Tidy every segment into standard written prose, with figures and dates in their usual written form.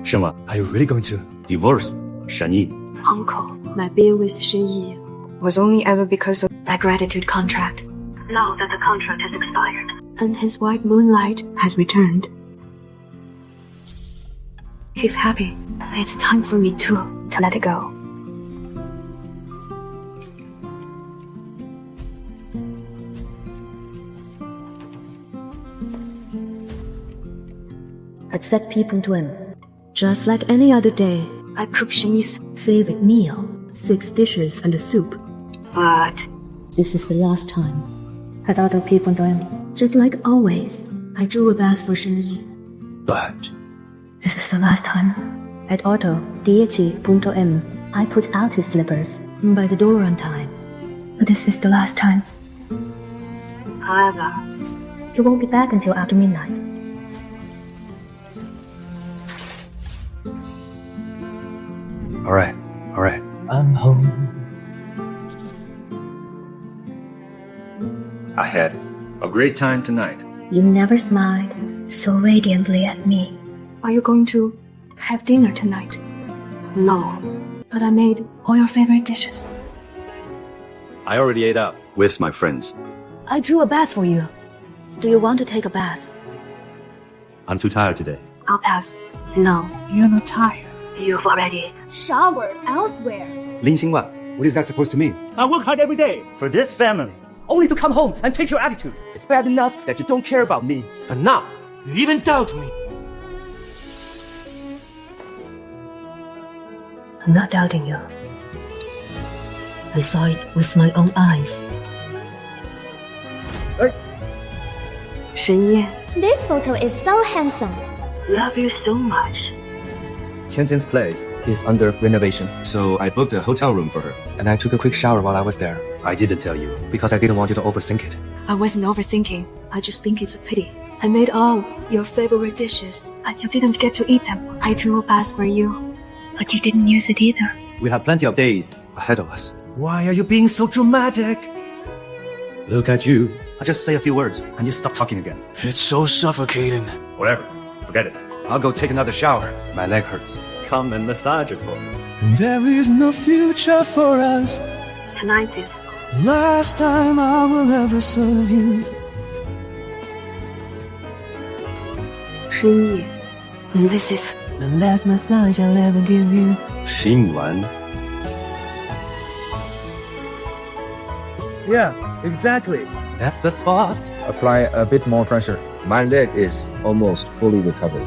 Xingwan, Are you really going to? divorce Shen Yi. Uncle, my bill with Shen Yi was only ever because of that gratitude contract. Now that the contract has expired, and his wife Moonlight has returned, he's happy. It's time for me too to let it go. Accept people to him. Just like any other day, I cook Shen Yi's, favorite meal, 6 dishes and a soup. but This is the last time. I thought of people to him. Just like always, I drew a bath for Shen Yi. But This is the last time. At auto, 10:M, I put out his slippers by the door on time. But this is the last time. however, He won't be back until after midnight. All right. I'm home. I had a great time tonight. You never smiled so radiantly at me. are you going to have dinner tonight? No, but I made all your favorite dishes. I already ate out with my friends. I drew a bath for you. Do you want to take a bath? I'm too tired today. I'll pass. No, You're not tired. you've already. Shower elsewhere. Lin Xingwan, What is that supposed to mean? I work hard every day for this family, only to come home and take your attitude. It's bad enough that you don't care about me. But now, you even doubt me. I'm not doubting you. I saw it with my own eyes. Shen Yi, This photo is so handsome. love you so much. Tiantian's place is under renovation, so I booked a hotel room for her. and I took a quick shower while I was there I didn't tell you. because I didn't want you to overthink it. I wasn't overthinking. I just think it's a pity. I made all your favorite dishes, but you didn't get to eat them. I drew a bath for you, but you didn't use it either. We have plenty of days ahead of us. Why are you being so dramatic? Look at you. I just say a few words and you stop talking again. It's so suffocating. Whatever. Forget it. I'll go take another shower. My leg hurts. Come and massage it for me. There is no future for us. Tonight is. Last time I will ever serve you. Shen Yi, this is. The last massage I'll ever give you. Xingwan. Yeah, exactly. That's the spot. Apply a bit more pressure. My leg is almost fully recovered.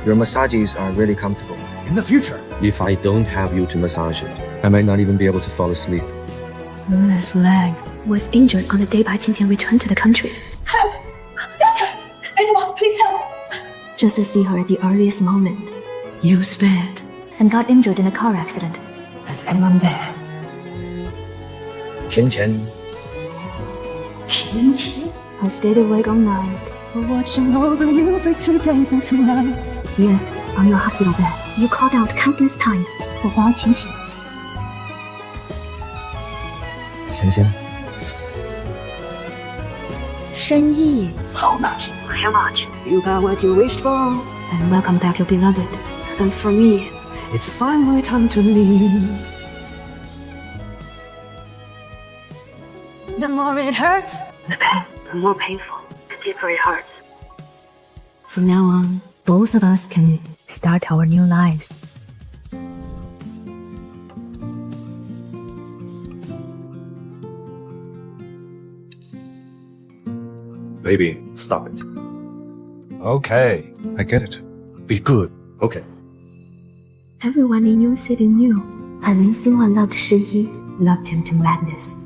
Your massages are really comfortable. In the future. If I don't have you to massage it, I might not even be able to fall asleep. Luna's leg was injured on the day Bai Qingqian returned to the country. Help! Doctor! Anyone, please help! Just to see her at the earliest moment. You spared and got injured in a car accident. Is anyone there? Qianqian. I stayed awake all night. Watching over you for 3 days and 2 nights. Yet, on your hospital bed, you called out countless times for Bai Qingqian. Qianqian. Shen Yi. How much? How much? You got what you wished for. And welcome back your beloved. And for me, It's finally time to leave. The more it hurts, the pain, the more painful, the deeper it hurts. From now on, both of us can start our new lives. Baby, stop it. Okay, I get it. Be good. Okay. Everyone in your city knew, and Lin Xingwan loved Shen Yi, loved him to madness.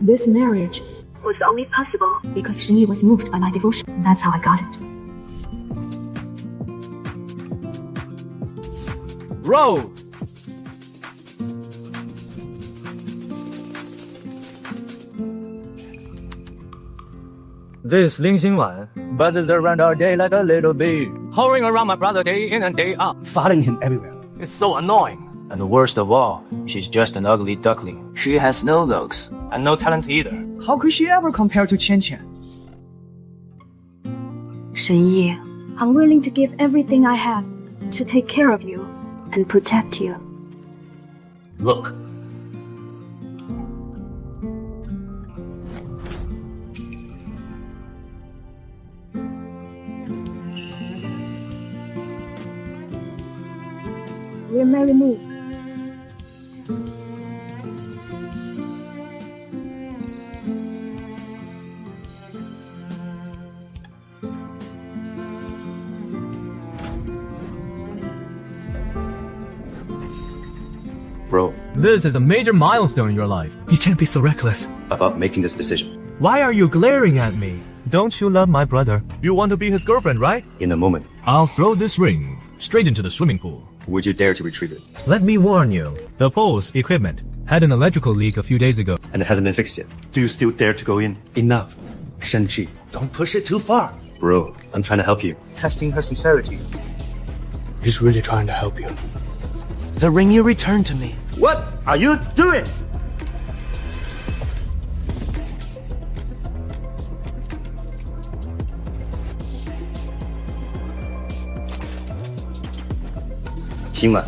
This marriage Was only possible. because Shen Yi was moved by my devotion. That's how I got it. Roll! This Lin Xingwan buzzes around all day like a little bee, hovering around my brother day in and day out, Following him everywhere. It's so annoying. And worst of all, she's just an ugly duckling. She has no looks. And no talent either. How could she ever compare to Qian Qian? Shen Yi, I'm willing to give everything I have to take care of you and protect you. Look. Will you marry me? Bro, This is a major milestone in your life. You can't be so reckless. about making this decision. Why are you glaring at me? Don't you love my brother? You want to be his girlfriend, right? In a moment, I'll throw this ring straight into the swimming pool. would you dare to retrieve it? Let me warn you. The pool's equipment had an electrical leak a few days ago. And it hasn't been fixed yet. Do you still dare to go in? Enough. Shen Yi, don't push it too far. Bro, I'm trying to help you. Testing her sincerity. He's really trying to help you. The ring you returned to me. What are you doing? Xingwan,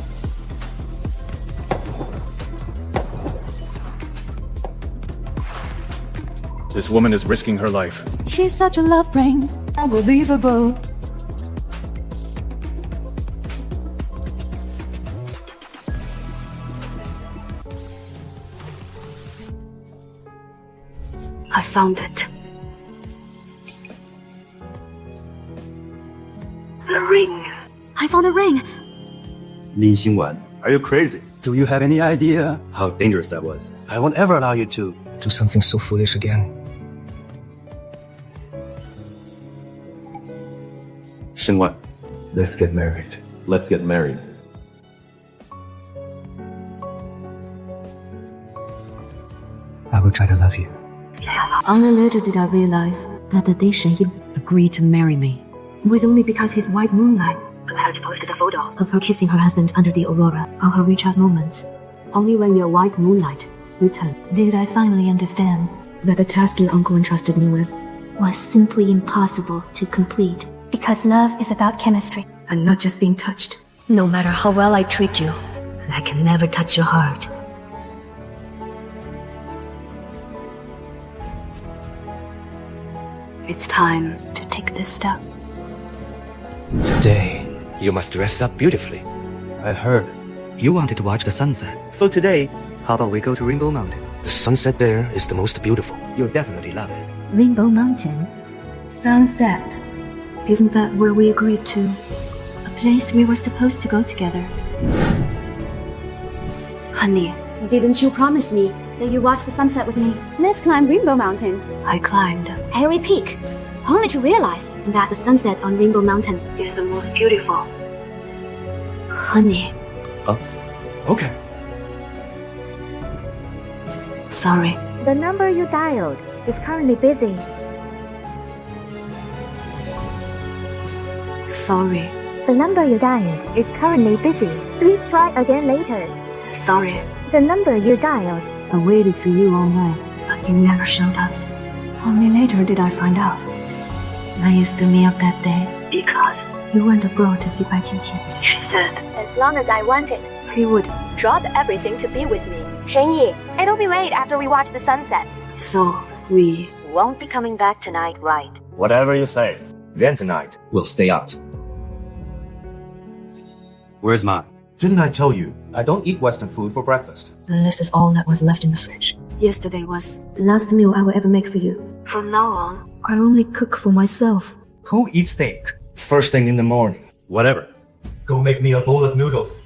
This woman is risking her life. She's such a love brain. Unbelievable. I found it. The ring. I found a ring. Lin Xingwan, are you crazy? Do you have any idea? How dangerous that was. I won't ever allow you to. Do something so foolish again. Xingwan, Let's get married. Let's get married. I will try to love you. Only later did I realize that the day Shen Yi agreed to marry me Was only because his white moonlight had posted a photo of her kissing her husband under the aurora on her WeChat moments. Only when your white moonlight returned did I finally understand that the task your uncle entrusted me with was simply impossible to complete. Because love is about chemistry. And not just being touched. No matter how well I treat you, I can never touch your heart. It's time to take this step. Today, you must dress up beautifully. I heard. You wanted to watch the sunset. So today, how about we go to Rainbow Mountain? The sunset there is the most beautiful. You'll definitely love it. Rainbow Mountain. Sunset. Isn't that where we agreed to? A place we were supposed to go together. Honey, Didn't you promise me that you watch the sunset with me? Let's climb Rainbow Mountain. I climbed. Airy Peak. Only to realize that the sunset on Rainbow Mountain Is the most beautiful. Honey, Okay. sorry. the number you dialed is currently busy. Sorry. The number you dialed is currently busy. Please try again later. Sorry. The number you dialed. I waited for you all night. But you never showed up. Only later did I find out that you stood me up that day. Because You went abroad to see Bai Qiqi. she said As long as I want it. he would. Drop everything to be with me. Shen Yi, it'll be late after we watch the sunset. So we Won't be coming back tonight, right? whatever you say. Then tonight, we'll stay out. Where's mine? Didn't I tell you? I don't eat Western food for breakfast. This is all that was left in the fridge. yesterday was. The last meal I will ever make for you. From now on, I only cook for myself. Who eats steak? First thing in the morning. Whatever. Go make me a bowl of noodles.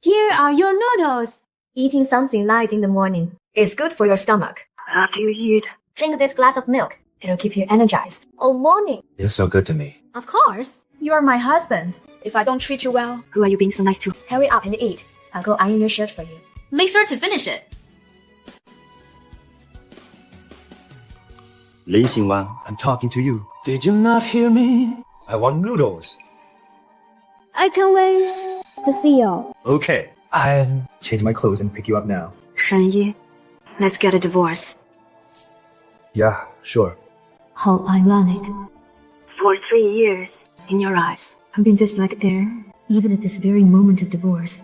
Here are your noodles. Eating something light in the morning is good for your stomach. after you eat, Drink this glass of milk. It'll keep you energized all morning. You're so good to me. Of course. You're my husband. If I don't treat you well, who are you being so nice to? hurry up and eat. I'll go iron your shirt for you. Make sure to finish it. Lin Xingwan, I'm talking to you. Did you not hear me? I want noodles. I can't wait to see you. okay. I'll change my clothes and pick you up now. Shen Yi, Let's get a divorce. Yeah, sure. How ironic. For 3 years, in your eyes. I've been just like air, even at this very moment of divorce.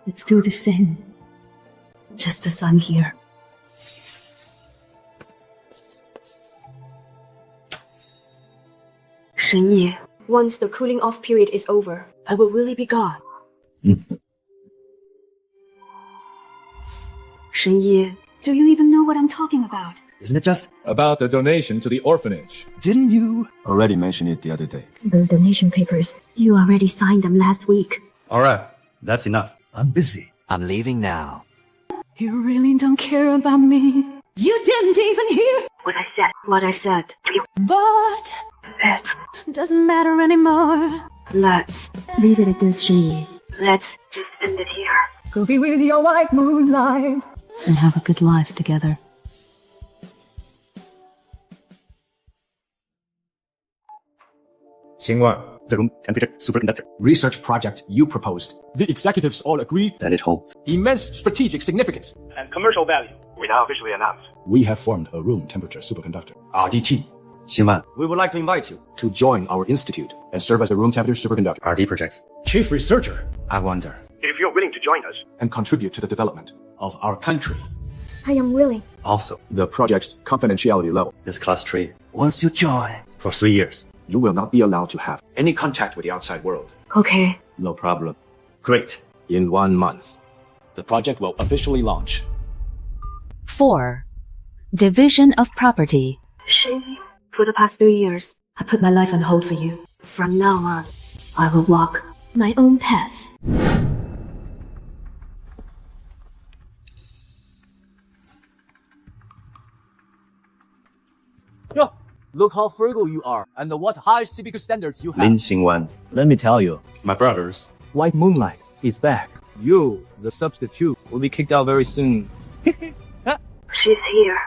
It's still the same. Just as I'm here. Shen Yi, once the cooling off period is over, I will really be gone. Shen Yi, do you even know what I'm talking about? Isn't it just? About the donation to the orphanage. Didn't you? Already mentioned it the other day. The donation papers, you already signed them last week. Alright, that's enough. I'm busy. I'm leaving now. You really don't care about me. You didn't even hear What I said. but Let's. doesn't matter anymore. Let's. Leave it at this, Shen Yi. Let's just end it here. Go be with your white moonlight and have a good life together. Xingwan. The room temperature superconductor. Research project you proposed. The executives all agree. That it holds. Immense strategic significance. And commercial value. We now officially announce. We have formed a room temperature superconductor. RDT. Xingwan, We would like to invite you to join our institute and serve as a room temperature superconductor. RD projects. Chief researcher. I wonder. If you're willing to join us. And contribute to the development of our country. I am willing. Also, The project's confidentiality level. this class tree Once you join. for 3 years. You will not be allowed to have any contact with the outside world. Okay. No problem. Great. In 1 month, the project will officially launch. 4. Division of property. Shen Yi, for the past 3 years, I put my life on hold for you. from now on, I will walk my own path. Look how frugal you are, and what high civic standards you have. Lin Xingwan. Let me tell you, My brothers. White Moonlight is back. You, the substitute, will be kicked out very soon. she's here.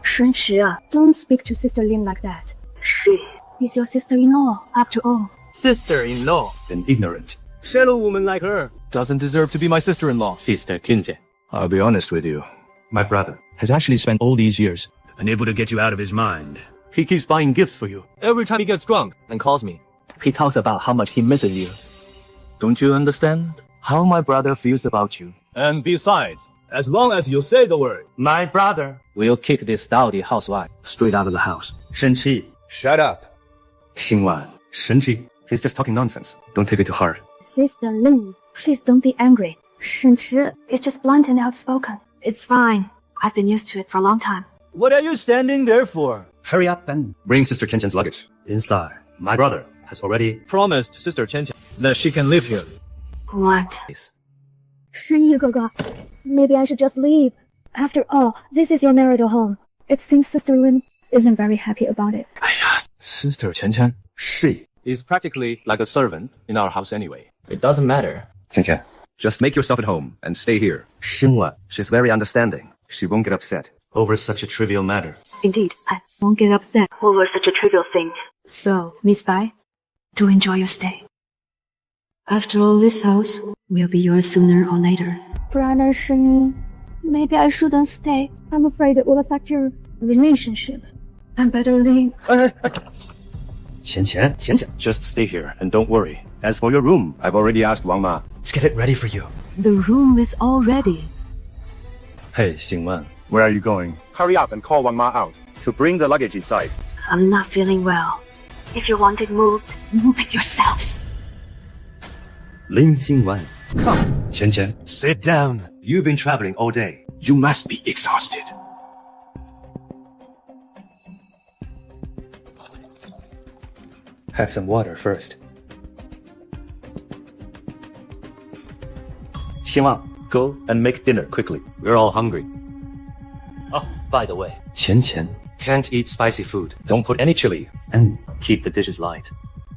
Shen Shi, don't speak to Sister Lin like that. She. He's your sister-in-law, after all. Sister-in-law. Been ignorant. Shallow woman like her doesn't deserve to be my sister-in-law. Sister Kinje. I'll be honest with you. My brother. Has actually spent all these years Unable to get you out of his mind. He keeps buying gifts for you. Every time he gets drunk and calls me, he talks about how much he misses you. Don't you understand how my brother feels about you? And besides, as long as you say the word, My brother. we'll kick this dowdy housewife straight out of the house. Shen Qi. Shut up. Xingwan. Shen Qi. He's just talking nonsense. Don't take it to heart. Sister Lin, please don't be angry. Shen Shi is just blunt and outspoken. It's fine. I've been used to it for a long time. What are you standing there for? Hurry up and bring Sister Qianqian's luggage. Inside. My brother has already Promised Sister Qianqian that she can live here. What? Shen Yi Gaga, maybe I should just leave. After all, this is your marital home. It seems Sister Lin isn't very happy about it. Sister Qianqian She. is practically like a servant in our house anyway. It doesn't matter. Qianqian. Just make yourself at home and stay here. Xingwan. She's very understanding. She won't get upset. Over such a trivial matter. Indeed, I Won't get upset. over such a trivial thing. So, Miss Bai, Do enjoy your stay. after all, this house will be yours sooner or later. Brother Shen Yi, maybe I shouldn't stay. I'm afraid it will affect your relationship. I better leave. Qianqian. Just stay here and don't worry. As for your room, I've already asked Wang Ma. Let's get it ready for you. The room is all ready. Hey, Xingwan. Where are you going? Hurry up and call Wang Ma out to bring the luggage inside. I'm not feeling well. If you want it moved, Move it yourselves. Lin Xingwan. Come. Qianqian. Sit down. You've been traveling all day. You must be exhausted. Have some water first. Xingwan, go and make dinner quickly. We're all hungry. Oh, by the way, Qianqian can't eat spicy food. Don't put any chili. And keep the dishes light.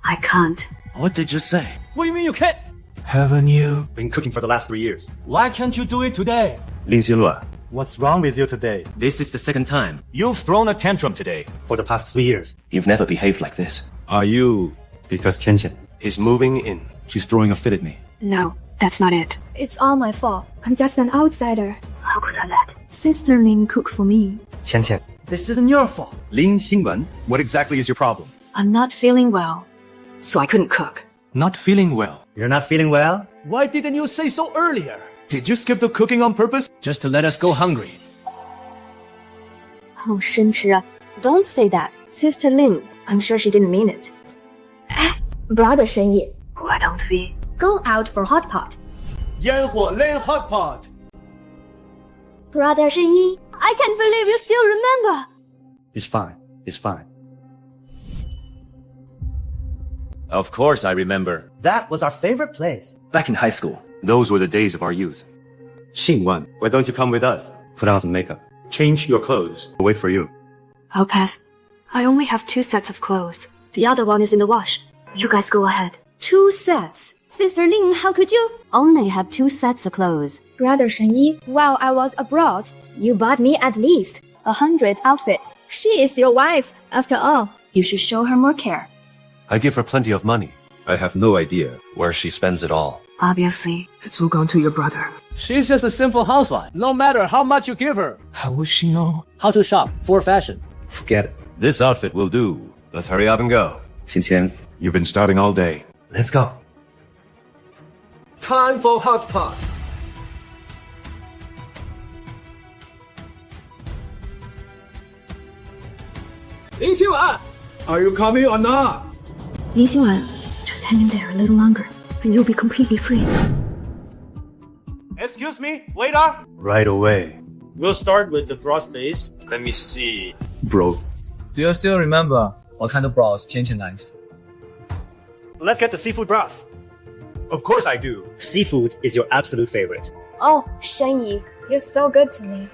I can't. What did you say? What do you mean you can't? Haven't you? Been cooking for the last 3 years. Why can't you do it today? Lin Xingwan, What's wrong with you today? this is the second time. You've thrown a tantrum today. For the past 3 years. You've never behaved like this. Are you? Because Qianqian He's moving in. She's throwing a fit at me. No, That's not it. It's all my fault. I'm just an outsider. How could I let Sister Lin cook for me. Qian Qian. This isn't your fault. Lin Xingwan, what exactly is your problem? I'm not feeling well, so I couldn't cook. Not feeling well. You're not feeling well? Why didn't you say so earlier? Did you skip the cooking on purpose? Just to let us go hungry. Oh, Shen Yi, don't say that. Sister Lin, I'm sure she didn't mean it. Brother Shen Yi, Why don't we? go out for hot pot. 烟火 Lin hot pot. Brother Shen Yi, I can't believe you still remember. It's fine. It's fine. Of course I remember. That was our favorite place. Back in high school, those were the days of our youth. Xingwan, why don't you come with us? Put on some makeup. Change your clothes. We'll wait for you. I'll pass. I only have 2 sets of clothes. The other one is in the wash. You guys go ahead. 2 sets? Sister Lin, how could you? Only have 2 sets of clothes. Brother Shen Yi, while I was abroad, you bought me at least 100 outfits. She is your wife, after all. You should show her more care. I give her plenty of money. I have no idea where she spends it all. Obviously. It's all gone to your brother. She's just a simple housewife. No matter how much you give her. How will she know? How to shop for fashion. Forget it. This outfit will do. Let's hurry up and go. Qian Qian, You've been starting all day. let's go. Time for hot pot. Lin Xingwan! Are you coming or not? Lin Xingwan, just hang in there a little longer, and you'll be completely free. Excuse me, waiter. Right away. We'll start with the broth base. Let me see. Bro. Do you still remember what kind of broth Qian Qian likes? Let's get the seafood broth. Of course I do. Seafood is your absolute favorite. Oh, Shen Yi, you're so good to me.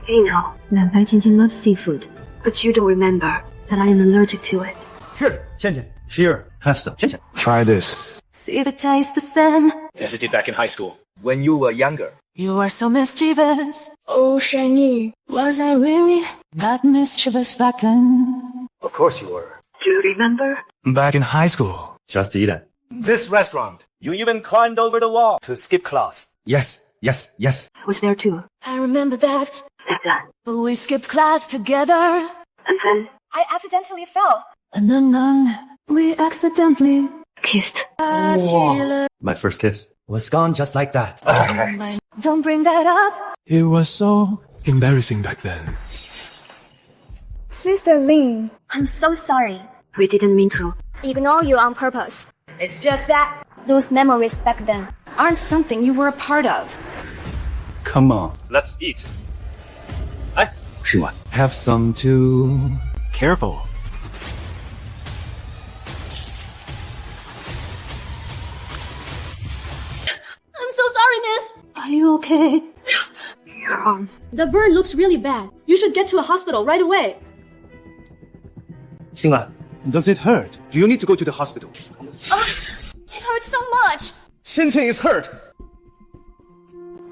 You know, 软白芊芊 loves seafood, but you don't remember. that I am allergic to it. Here, Qian Qian. Here, have some. Qian Qian. Try this. See if it tastes the same. Visited back in high school. When you were younger. You are so mischievous. Oh, Shen Yi. Was I really that mischievous back then? Of course you were. Do you remember? Back in high school. Just eat it. This restaurant. You even climbed over the wall to skip class. Yes, yes, yes. I was there too. I remember that. And then, We skipped class together. and then, I accidentally fell. And then we accidentally kissed. My first kiss was gone just like that. Don't bring that up. It was so embarrassing back then. Sister Lin, I'm so sorry. We didn't mean to. Ignore you on purpose. It's just that those memories back then aren't something you were a part of. Come on. Let's eat. Xingwan, have some too. Careful. I'm so sorry, miss. Are you okay? Your arm. The burn looks really bad. You should get to a hospital right away. Xingwan, Does it hurt? Do you need to go to the hospital? It hurts so much. Shen Qian is hurt.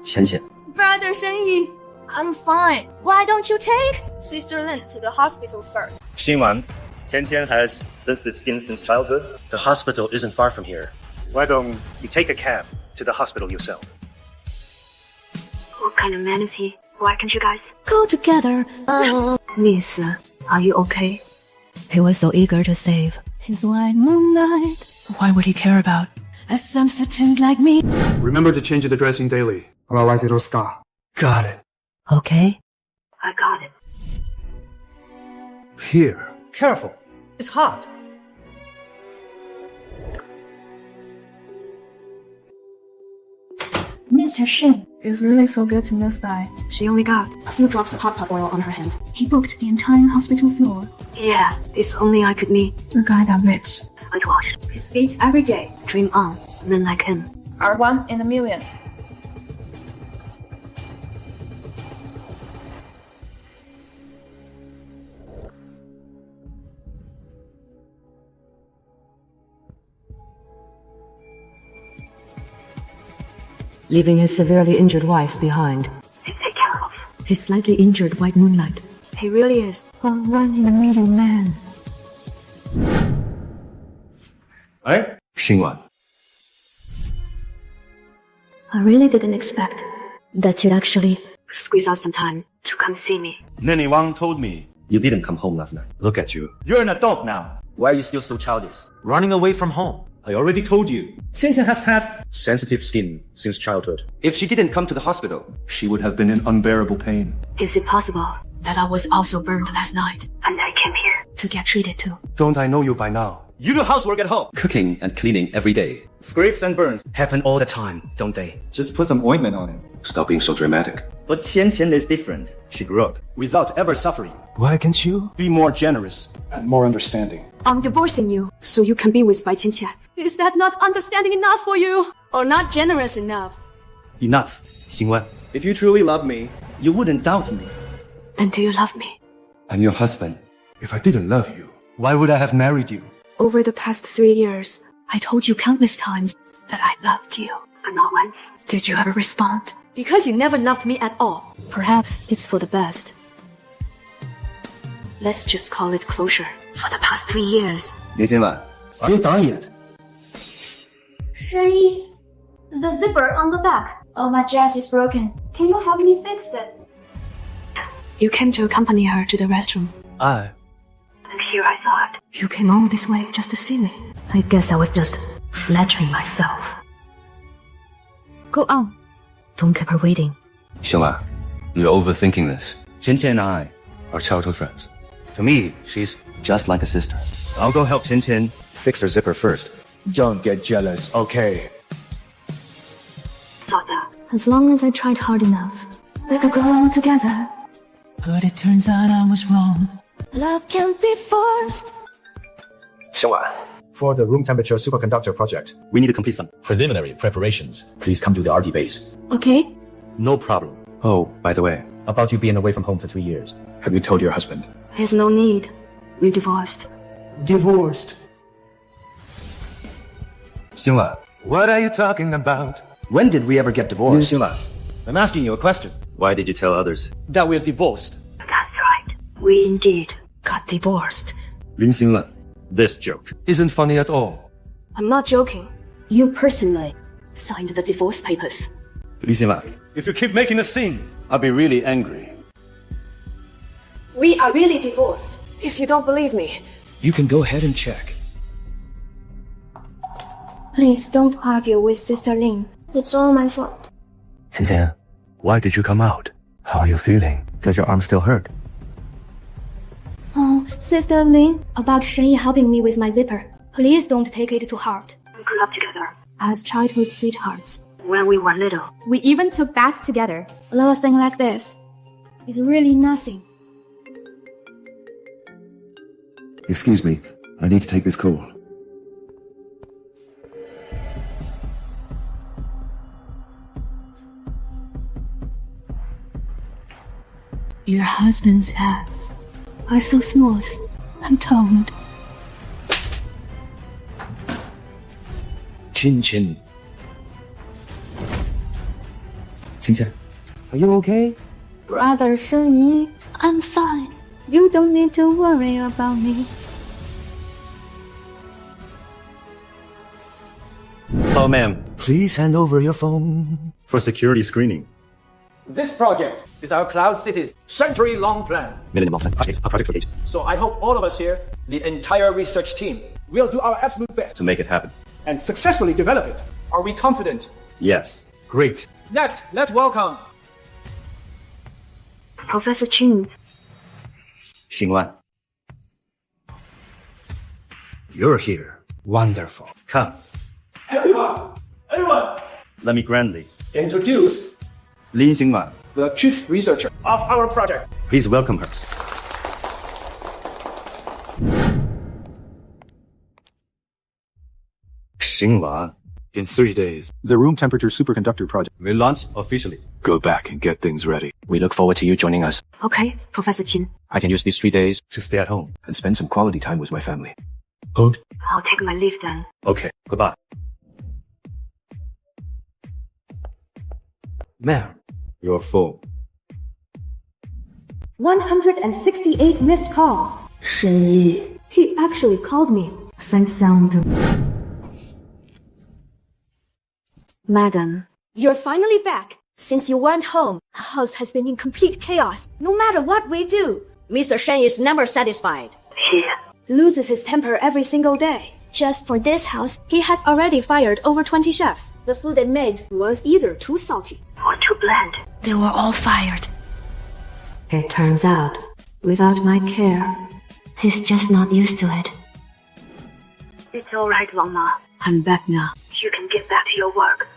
Qian Qian. Brother Shen Yi, I'm fine. Why don't you take Sister Lin to the hospital first? Xingwan, Qian Qian has sensitive skin since childhood. The hospital isn't far from here. Why don't you take a cab to the hospital yourself? What kind of man is he? Why can't you guys Go together. Miss, are you okay? He was so eager to save his white moonlight. Why would he care about a substitute like me? Remember to change the dressing daily. Otherwise it'll scar. Got it. Okay. I got it. Here. Careful. It's hot. Mr. Shen, It's really so good to miss by. She only got. A few drops of hot pot oil on her hand. He booked the entire hospital floor. Yeah, if only I could meet. The guy that rich. Whitewash. he skates every day. Dream on. Men like him. Are 1 in a million. Leaving his severely injured wife behind. Take care of. His slightly injured white moonlight. He really is. A 1 in a million man. 哎，Xingwan. I really didn't expect that you'd actually squeeze out some time to come see me. Nene Wang told me you didn't come home last night. Look at you. You're an adult now. Why are you still so childish? Running away from home. I already told you. Qianqian has had Sensitive skin since childhood. If she didn't come to the hospital, She would have been in unbearable pain. Is it possible that I was also burned last night and I came here to get treated too? Don't I know you by now? you do housework at home. Cooking and cleaning every day. Scrapes and burns happen all the time, don't they? Just put some ointment on it. Stop being so dramatic. But Qianqian is different. She grew up. Without ever suffering. Why can't you? Be more generous and more understanding. I'm divorcing you so you can be with Bai Qianqian. Is that not understanding enough for you? Or not generous enough? Enough, Xingwan. If you truly love me, You wouldn't doubt me. Then do you love me? I'm your husband. If I didn't love you, why would I have married you? Over the past 3 years, I told you countless times that I loved you. But not once. Did you ever respond? Because you never loved me at all. Perhaps it's for the best. Let's just call it closure. For the past 3 years. Lin Xingwan, are you done yet? Shen Yi, the zipper on the back of my dress is broken. Can you help me fix it? You came to accompany her to the restroom. And here I thought. You came all this way just to see me. I guess I was just flattering myself. Go on. Don't keep her waiting. Xingwan, you're overthinking this. Qianqian and I Our childhood friends. To me, she's just like a sister. I'll go help Qianqian fix her zipper first. Don't get jealous, okay? Thought that. As long as I tried hard enough, we could go on together. But it turns out I was wrong. Love can't be forced. Xingwan, for the room temperature superconductor project, We need to complete some. preliminary preparations. Please come to the RD base. Okay? No problem. Oh, by the way, About you being away from home for 3 years. Have you told your husband? There's no need. We're divorced. Divorced. Xingwan, What are you talking about? When did we ever get divorced? Xingwan, I'm asking you a question. Why did you tell others? That we're divorced. That's right. We indeed. Got divorced. Lin Xingwan, this joke. Isn't funny at all. I'm not joking. You personally signed the divorce papers. Lin Xingwan, if you keep making a scene, I'll be really angry. We are really divorced. If you don't believe me, You can go ahead and check. Please don't argue with Sister Lin. It's all my fault. Qianqian, why did you come out? How are you feeling? Does your arm still hurt? Oh, Sister Lin, about Shen Yi helping me with my zipper. Please don't take it to heart. We grew up together. as childhood sweethearts. When we were little. We even took baths together. A little thing like this is really nothing. Excuse me, I need to take this call. Your husband's abs are so smooth and toned. Chin Chin. Qingqian, are you okay? Brother Shen Yi, I'm fine. You don't need to worry about me. Oh, ma'am. Please hand over your phone. For security screening. This project is our Cloud City's century-long plan. Millennium Offline project, a project for ages. So I hope all of us here, the entire research team, will do our absolute best To make it happen. and successfully develop it. Are we confident? Yes. Great. Next, let's welcome Professor Qin. Xingwan. You're here. Wonderful. Come. everyone, Let me grandly introduce Lin Xingwan. the chief researcher of our project. Please welcome her. Xingwan. In 3 days, the room temperature superconductor project will launch officially. Go back and get things ready. We look forward to you joining us. Okay, Professor Qin. I can use these 3 days To stay at home. and spend some quality time with my family. Good. I'll take my leave then. Okay. Goodbye. Ma'am, your phone. 168 missed calls. Shen Yi. He actually called me. Thanks, sound. Madam, You're finally back. Since you went home, the house has been in complete chaos. No matter what we do, Mr. Shen is never satisfied. he Loses his temper every single day. Just for this house, he has already fired over 20 chefs. The food they made was either too salty or too bland. They were all fired. It turns out, without my care, he's just not used to it. It's all right, Mama. I'm back now. You can get back to your work.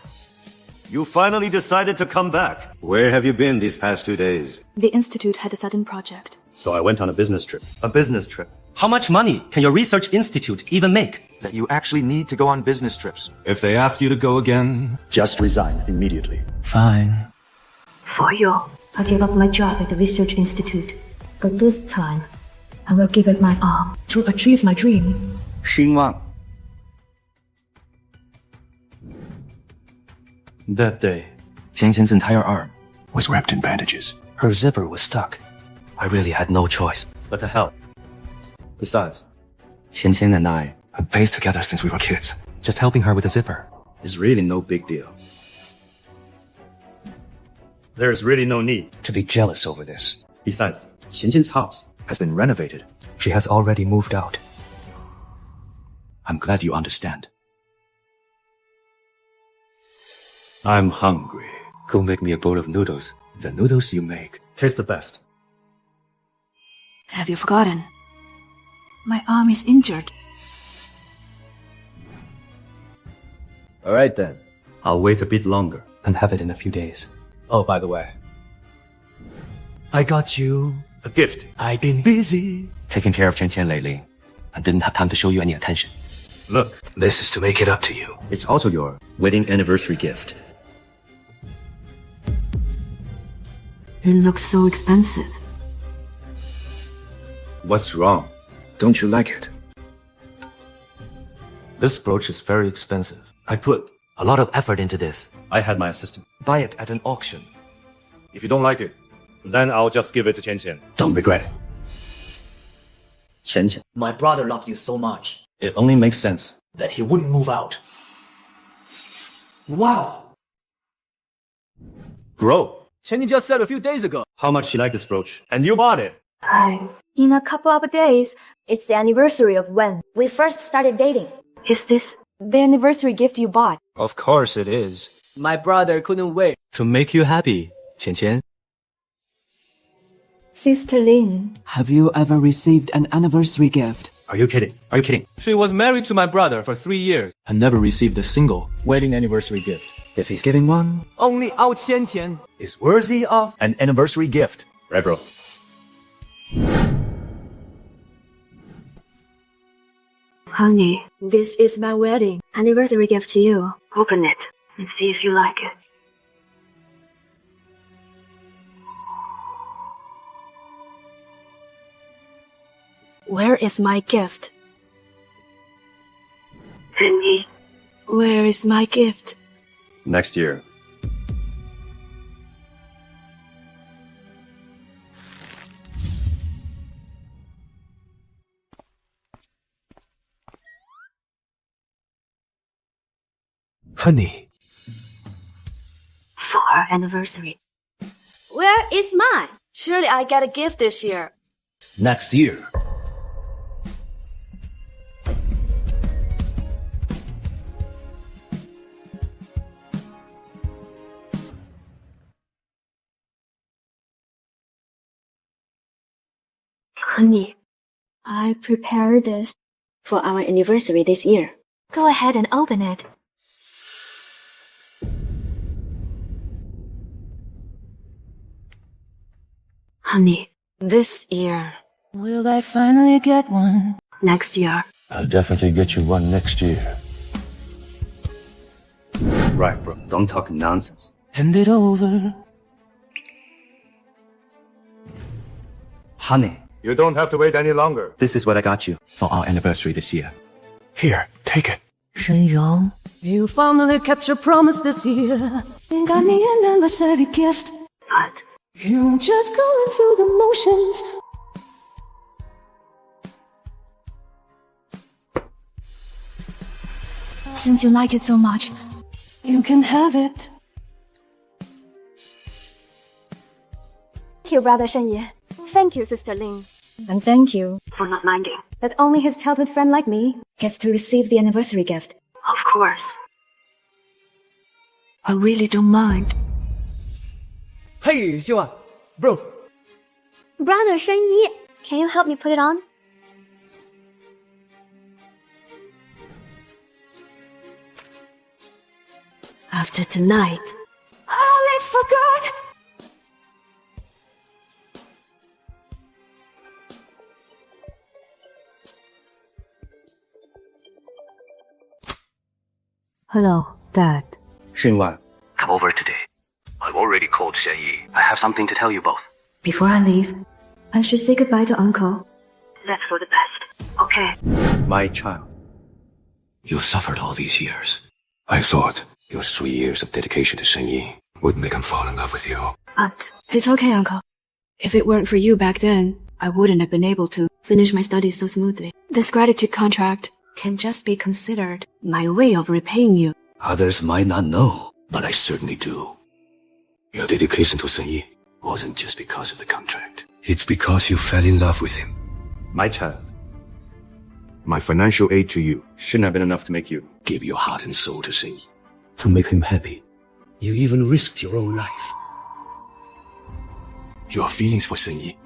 You finally decided to come back. Where have you been these past 2 days? The Institute had a sudden project. So I went on a business trip. A business trip. How much money can your research institute even make? That you actually need to go on business trips. If they ask you to go again, Just resign immediately. Fine. For you. I gave up my job at the Research Institute. But this time, I will give it my all to achieve my dream. Xingwan. That day, Qian Qian's entire arm. Was wrapped in bandages. Her zipper was stuck. I really had no choice. but to help. Besides, Qian Qian and I have faced together since we were kids. Just helping her with the zipper is really no big deal. There's really no need to be jealous over this. Besides, Qianqian's house has been renovated. She has already moved out. I'm glad you understand. I'm hungry. Go make me a bowl of noodles. The noodles you make taste the best. Have you forgotten? My arm is injured. All right then. I'll wait a bit longer and have it in a few days. Oh, by the way, I got you a gift. I've been busy taking care of Qian Qian lately. I didn't have time to show you any attention. Look, this is to make it up to you. It's also your wedding anniversary gift. It looks so expensive. What's wrong? Don't you like it? This brooch is very expensive. I put a lot of effort into this. I had my assistant buy it at an auction. If you don't like it, then I'll just give it to Qian. Don't regret it. Qian, my brother loves you so much. It only makes sense that he wouldn't move out. Wow. Bro. Chen Yi just said a few days ago how much she liked this brooch. And you bought it. In a couple of days, it's the anniversary of when we first started dating. Is this the anniversary gift you bought? Of course it is. My brother couldn't wait to make you happy, Qian Qian. Sister Lin. Have you ever received an anniversary gift? Are you kidding? Are you kidding? She was married to my brother for 3 years and never received a single wedding anniversary gift. If he's giving one, only our Qian Qian is worthy of an anniversary gift. Right, bro? Honey, This is my wedding anniversary gift to you. Open it and see if you like it. Where is my gift? Shen Yi, Where is my gift? Next year. Honey. For our anniversary. Where is mine? Surely I get a gift this year. next year. Honey, I prepared this for our anniversary this year. Go ahead and open it. Honey, this year. Will I finally get one? Next year. I'll definitely get you one next year. Right, bro. Don't talk nonsense. Hand it over. honey, You don't have to wait any longer. this is what I got you for our anniversary this year. Here, take it. Shen Yi, you finally kept your promise this year. And got me an anniversary gift. But You're just going through the motions. Since you like it so much, You can have it. Thank you, Brother Shen Yi. Thank you, Sister Lin. And thank you For not minding. that only his childhood friend like me gets to receive the anniversary gift. Of course. I really don't mind. Hey, Xingwan, bro. Brother Shen Yi, can you help me put it on? After tonight, I'll live for good. Hello, Dad. Xingwan, Come over today. I've already called Shen Yi. I have something to tell you both. Before I leave, I should say goodbye to Uncle. That's for the best. Okay. my child. You suffered all these years. I thought your 3 years of dedication to Shen Yi would make him fall in love with you. But it's okay, Uncle. If it weren't for you back then, I wouldn't have been able to finish my studies so smoothly. This gratitude contract can just be considered my way of repaying you. Others might not know, but I certainly do. Your dedication to Shen Yi wasn't just because of the contract. It's because you fell in love with him. My child. My financial aid to you shouldn't have been enough to make you give your heart and soul to Shen Yi. To make him happy, you even risked your own life. Your feelings for Shen Yi,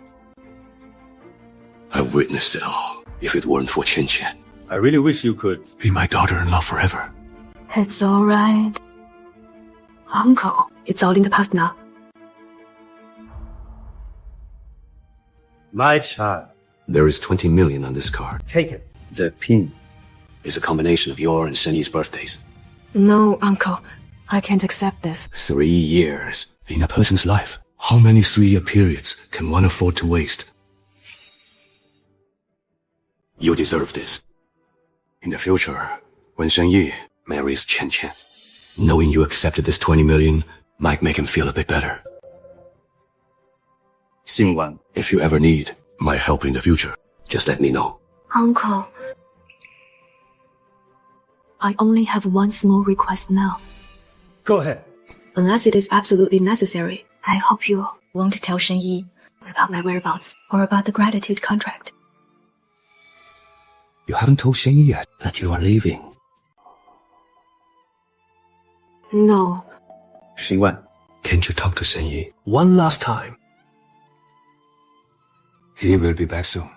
I've witnessed it all. If it weren't for Qian Qian, I really wish you could be my daughter-in-law forever. It's all right. Uncle, it's all in the past now. My child. There is 20 million on this card. Take it. The pin is a combination of your and Shen Yi's birthdays. No, Uncle. I can't accept this. 3 years in a person's life. How many 3-year periods can one afford to waste? You deserve this. In the future, when Shen Yi marries Qian Qian, knowing you accepted this 20 million might make him feel a bit better. Xingwan, if you ever need my help in the future, just let me know. Uncle, I only have one small request now. Go ahead. Unless it is absolutely necessary, I hope you won't tell Shen Yi about my whereabouts or about the gratitude contract. You haven't told Shen Yi yet that you are leaving. No. Xingwan, can't you talk to Shen Yi one last time? He will be back soon.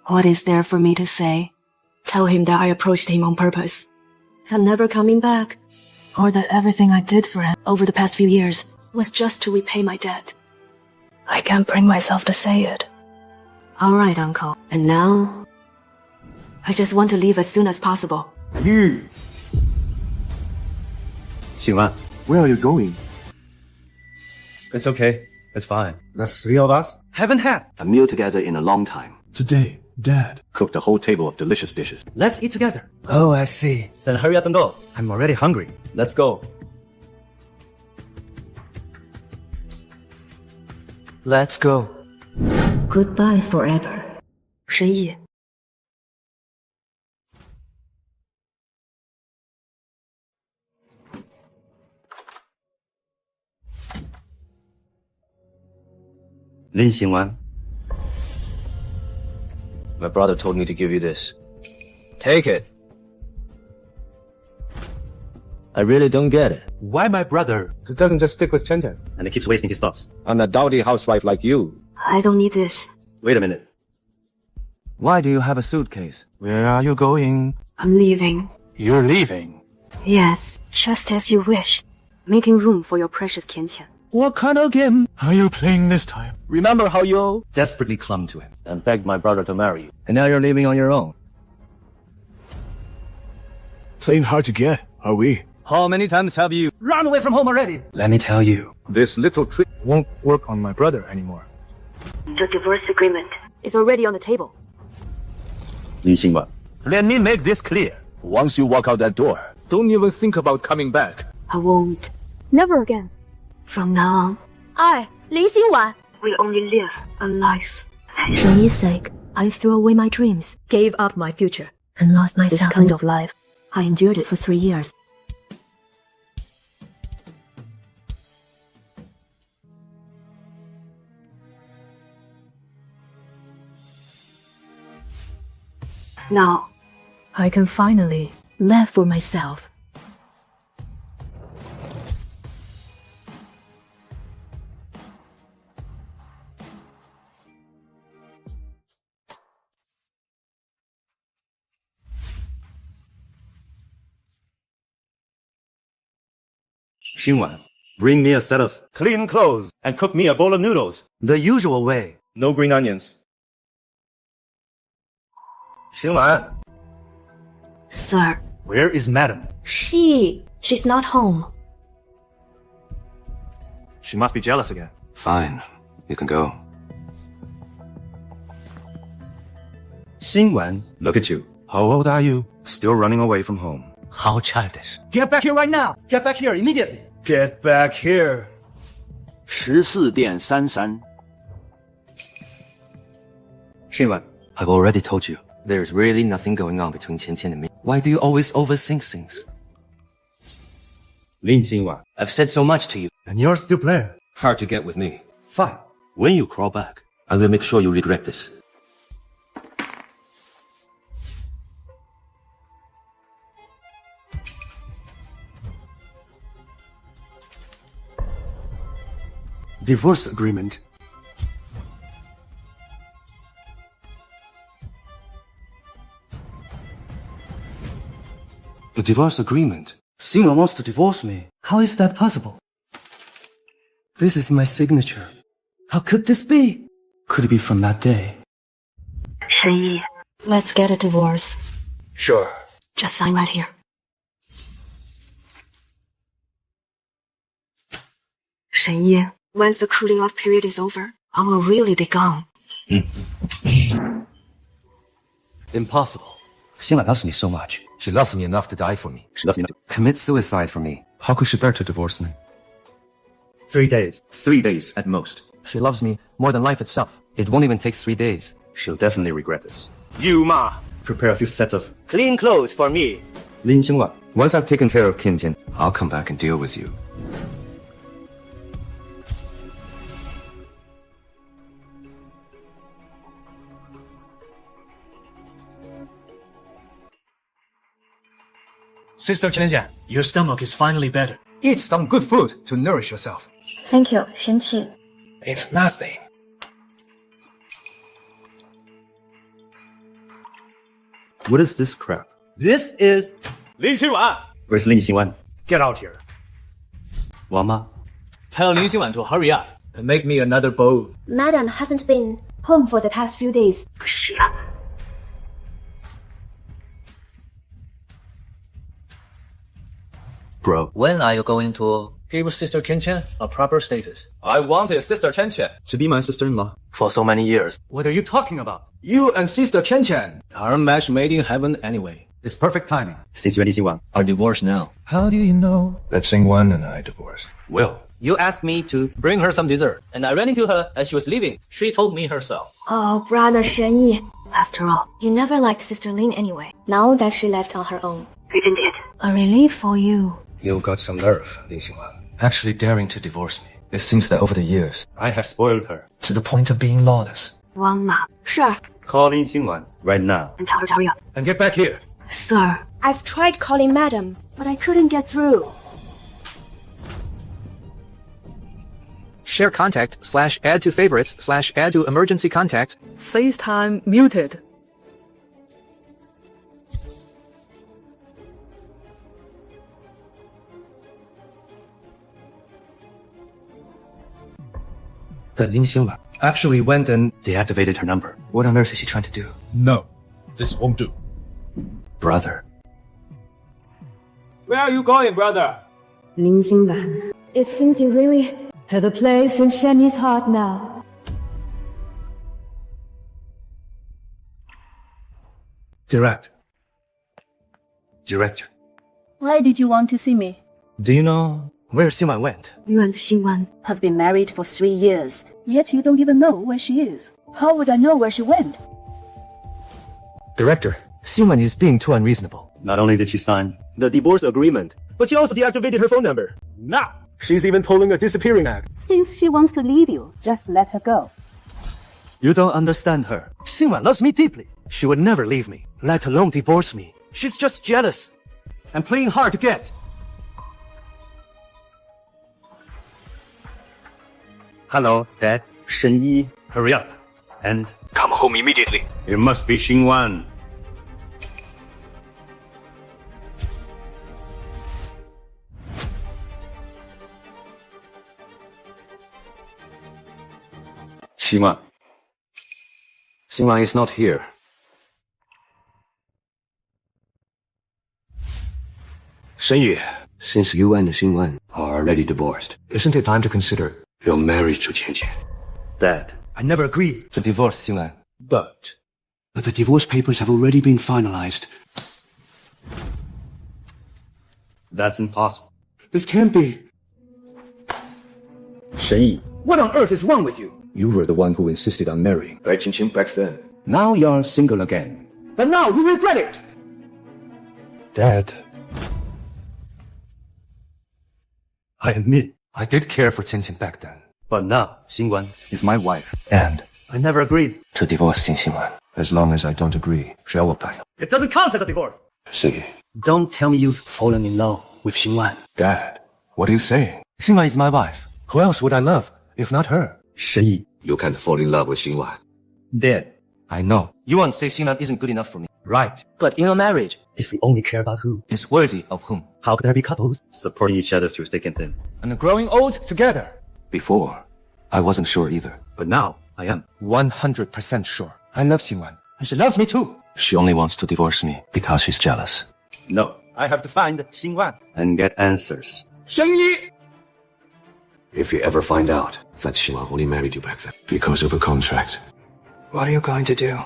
What is there for me to say? Tell him that I approached him on purpose. I'm never coming back. Or that everything I did for him over the past few years was just to repay my debt. I can't bring myself to say it. All right, Uncle. And now, I just want to leave as soon as possible. You! Xingwan, Where are you going? it's okay. It's fine. The 3 of us Haven't had a meal together in a long time. today, Dad. Cooked a whole table of delicious dishes. Let's eat together. Oh, I see. Then hurry up and go. I'm already hungry. Let's go. Let's go. Goodbye forever. 神意。Lin Xingwan. My brother told me to give you this. Take it. I really don't get it. Why my brother? He doesn't just stick with Chen Chen. And he keeps wasting his thoughts. On a dowdy housewife like you. I don't need this. Wait a minute. Why do you have a suitcase? Where are you going? I'm leaving. You're leaving. Yes, just as you wish. Making room for your precious Qian. What kind of game are you playing this time? Remember how you Desperately clung to him. and begged my brother to marry you, and now you're leaving on your own. Playing hard to get, are we? How many times have you Run away from home already. Let me tell you, This little trick won't work on my brother anymore. The divorce agreement is already on the table. Lin Xingwan. Let me make this clear. Once you walk out that door, don't even think about coming back. I won't. Never again. From now on, I, Lin Xingwan, we only live a life. Shen Yi's sake, I threw away my dreams, gave up my future, and lost myself. This kind of life, I endured it for 3 years. Now, I can finally laugh for myself. Xingwan, bring me a set of clean clothes and cook me a bowl of noodles. The usual way. No green onions. Xingwan, Sir. where is madam? She's not home. She must be jealous again. Fine. You can go. Xingwan, look at you. How old are you? Still running away from home. How childish. Get back here right now! Get back here immediately! Get back here! 14.33. Xingwan, I've already told you. There's really nothing going on between Qian Qian and me. Why do you always overthink things? Lin Xingwan. I've said so much to you. And you're still playing. Hard to get with me. Fine. When you crawl back, I will make sure you regret this. Divorce agreement. The divorce agreement. Xingwan wants to divorce me. How is that possible? This is my signature. How could this be? Could it be from that day? Shen Yi, let's get a divorce. Sure. Just sign right here. Shen Yi, once the cooling off period is over, I will really be gone. Impossible. Xingwan loves me so much. She loves me enough to die for me. She loves me not. Commit suicide for me. How could she bear to divorce me? 3 days. 3 days at most. She loves me more than life itself. It won't even take 3 days. She'll definitely regret this. You, Ma, prepare a few sets of Clean clothes for me. Lin Xingwan. Once I've taken care of Qian Qian, I'll come back and deal with you. Sister Qian Qian, your stomach is finally better. Eat some good food to nourish yourself. Thank you, Shen Qi. It's nothing. What is this crap? This is Lin Xingwan! Where's Lin Xingwan? Get out here. Wang Ma. Tell Lin Xingwan to hurry up and make me another bowl. Madam hasn't been home for the past few days. Bro. When are you going to give Sister Qian Qian a proper status? I wanted Sister Qian Qian to be my sister-in-law. For so many years. What are you talking about? You and Sister Qian Qian Our match made in heaven anyway. It's perfect timing. Since you and Lin Xingwan Are divorced now. How do you know that Xingwan and I divorced? will. You asked me to bring her some dessert, and I ran into her as she was leaving. She told me herself. Oh, brother Shen Yi. After all, You never liked Sister Lin anyway. Now that she left on her own. isn't it a relief for you? You got some nerve, Lin Xingwan. actually daring to divorce me. It seems that over the years, I have spoiled her. to the point of being lawless. Wang Ma. Sure. Call Lin Xingwan right now. And tell her to hurry up. And get back here. Sir. I've tried calling Madam, but I couldn't get through. Share contact / add to favorites / add to emergency contacts. FaceTime muted. that Lin Xingwan actually went and deactivated her number. What on earth is she trying to do? No, this won't do. Brother. Where are you going, brother? Lin Xingwan. It seems you really have a place in Shen Yi's heart now. Director. Why did you want to see me? Do you know where Xingwan went? You and Xingwan Have been married for 3 years, yet you don't even know where she is. How would I know where she went? Director, Xingwan is being too unreasonable. Not only did she sign The divorce agreement, but she also deactivated her phone number. Now! She's even pulling a disappearing act. Since she wants to leave you, just let her go. You don't understand her. Xingwan loves me deeply. She would never leave me. let alone divorce me. She's just jealous and playing hard to get. Hello, Dad. Shen Yi, hurry up. And Come home immediately. it must be Xingwan. Xingwan. Xingwan is not here. Shen Yi, since you and Xingwan are already divorced, isn't it time to consider your marriage to Qianqian? Dad, I never agreed. To divorce Xingwan. But the divorce papers have already been finalized. that's impossible. this can't be. Shen Yi, What on earth is wrong with you? you were the one who insisted on marrying Bai Qingqing back then. Now you're single again. But now you regret it. Dad. I admit, I did care for Qianqian back then. but now Xingwan Is my wife. and I never agreed. To divorce Xingwan. As long as I don't agree, 谁我不要。 It doesn't count as a divorce. Shen Yi. Don't tell me you've fallen in love with Xingwan. Dad, what are you saying? Xingwan is my wife. Who else would I love if not her? Shen Yi, You can't fall in love with Xingwan. Dad. I know. You won't say Xingwan isn't good enough for me. Right. But in a marriage, if we only care about who, Is worthy of whom? how could there be couples supporting each other through thick and thin? And growing old together. Before, I wasn't sure either. But now I am. 100% sure. I love Xingwan. And she loves me too. She only wants to divorce me because she's jealous. No, I have to find Xingwan and get answers. Shen Yi! If you ever find out that Xingwan only married you back then because of a contract, What are you going to do?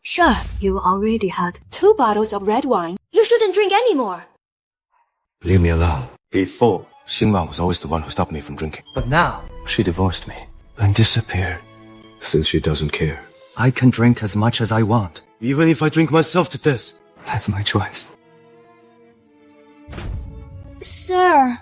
Sure, you already had 2 bottles of red wine. You shouldn't drink anymore. Leave me alone. Before, Xingwan was always the one who stopped me from drinking. But now, She divorced me and disappeared. since she doesn't care, I can drink as much as I want. Even if I drink myself to death. That's my choice. Sir,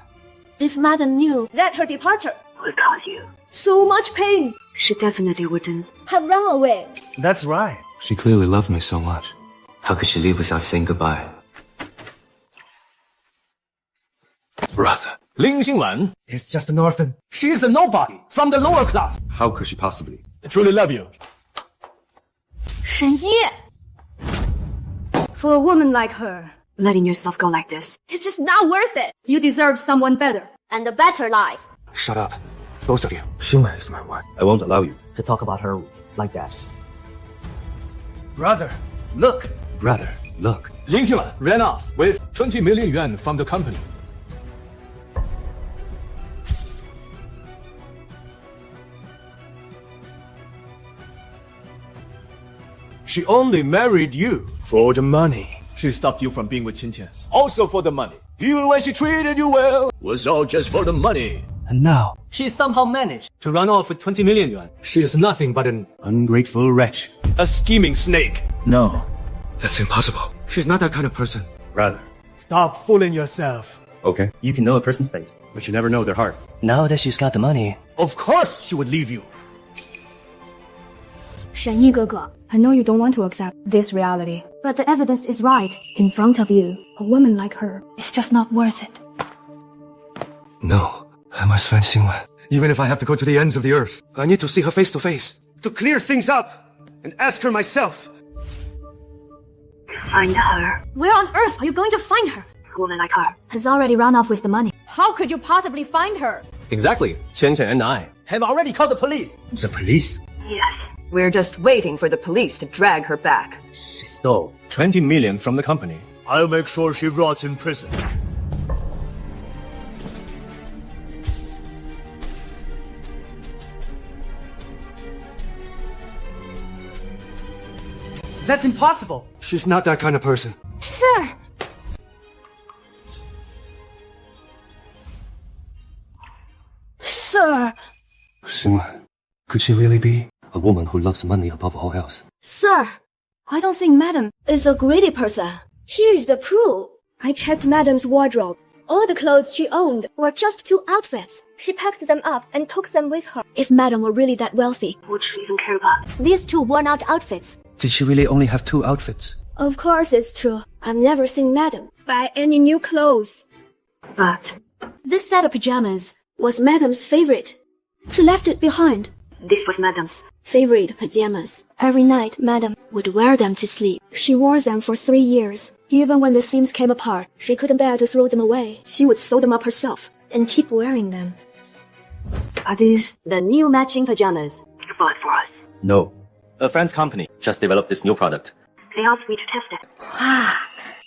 if Madam knew that her departure would cause you so much pain, She definitely wouldn't. have run away. That's right. She clearly loved me so much. How could she leave without saying goodbye? Brother. Lin Xingwan is just an orphan. She is a nobody from the lower class. How could she possibly? I truly love you. Shen Yi, For a woman like her, letting yourself go like this. it's just not worth it. You deserve someone better and a better life. Shut up. Both of you. Xingwan is my wife. I won't allow you. To talk about her like that. Brother, look. Brother, look. Lin Xingwan ran off with 20 million yuan from the company. She only married you for the money. She stopped you from being with Qianqian, also for the money. Even when she treated you well, was all just for the money. And now, she somehow managed to run off with 20 million yuan. She is nothing but an ungrateful wretch. A scheming snake. No. That's impossible. She's not that kind of person. Brother. Stop fooling yourself. Okay. You can know a person's face, but you never know their heart. Now that she's got the money, of course she would leave you. Shen Yi 哥哥, I know you don't want to accept this reality, but the evidence is right in front of you. A woman like her is just not worth it. No. I must find Xingwan. Even if I have to go to the ends of the earth. I need to see her face to face. To clear things up and ask her myself. Find her. Where on earth are you going to find her? A woman like her Has already run off with the money. How could you possibly find her? Exactly. Qianqian and I have already called the police. The police? Yes. We're just waiting for the police to drag her back. She stole 20 million from the company. I'll make sure she rots in prison. That's impossible. She's not that kind of person. Sir! Sir! Xingwan. Could she really be? A woman who loves money above all else. Sir! I don't think Madam is a greedy person. Here's the proof. I checked Madam's wardrobe. All the clothes she owned were just 2 outfits. She packed them up and took them with her. If Madam were really that wealthy, would she even care about these 2 worn-out outfits? Did she really only have 2 outfits? Of course it's true. I've never seen Madam buy any new clothes. But this set of pajamas was Madam's favorite. She left it behind. This was Madam's favorite pajamas. Every night, Madam would wear them to sleep. She wore them for 3 years. Even when the seams came apart, she couldn't bear to throw them away. She would sew them up herself and keep wearing them. Are these the new matching pajamas you bought for us? No. A friend's company just developed this new product. They asked me to test it.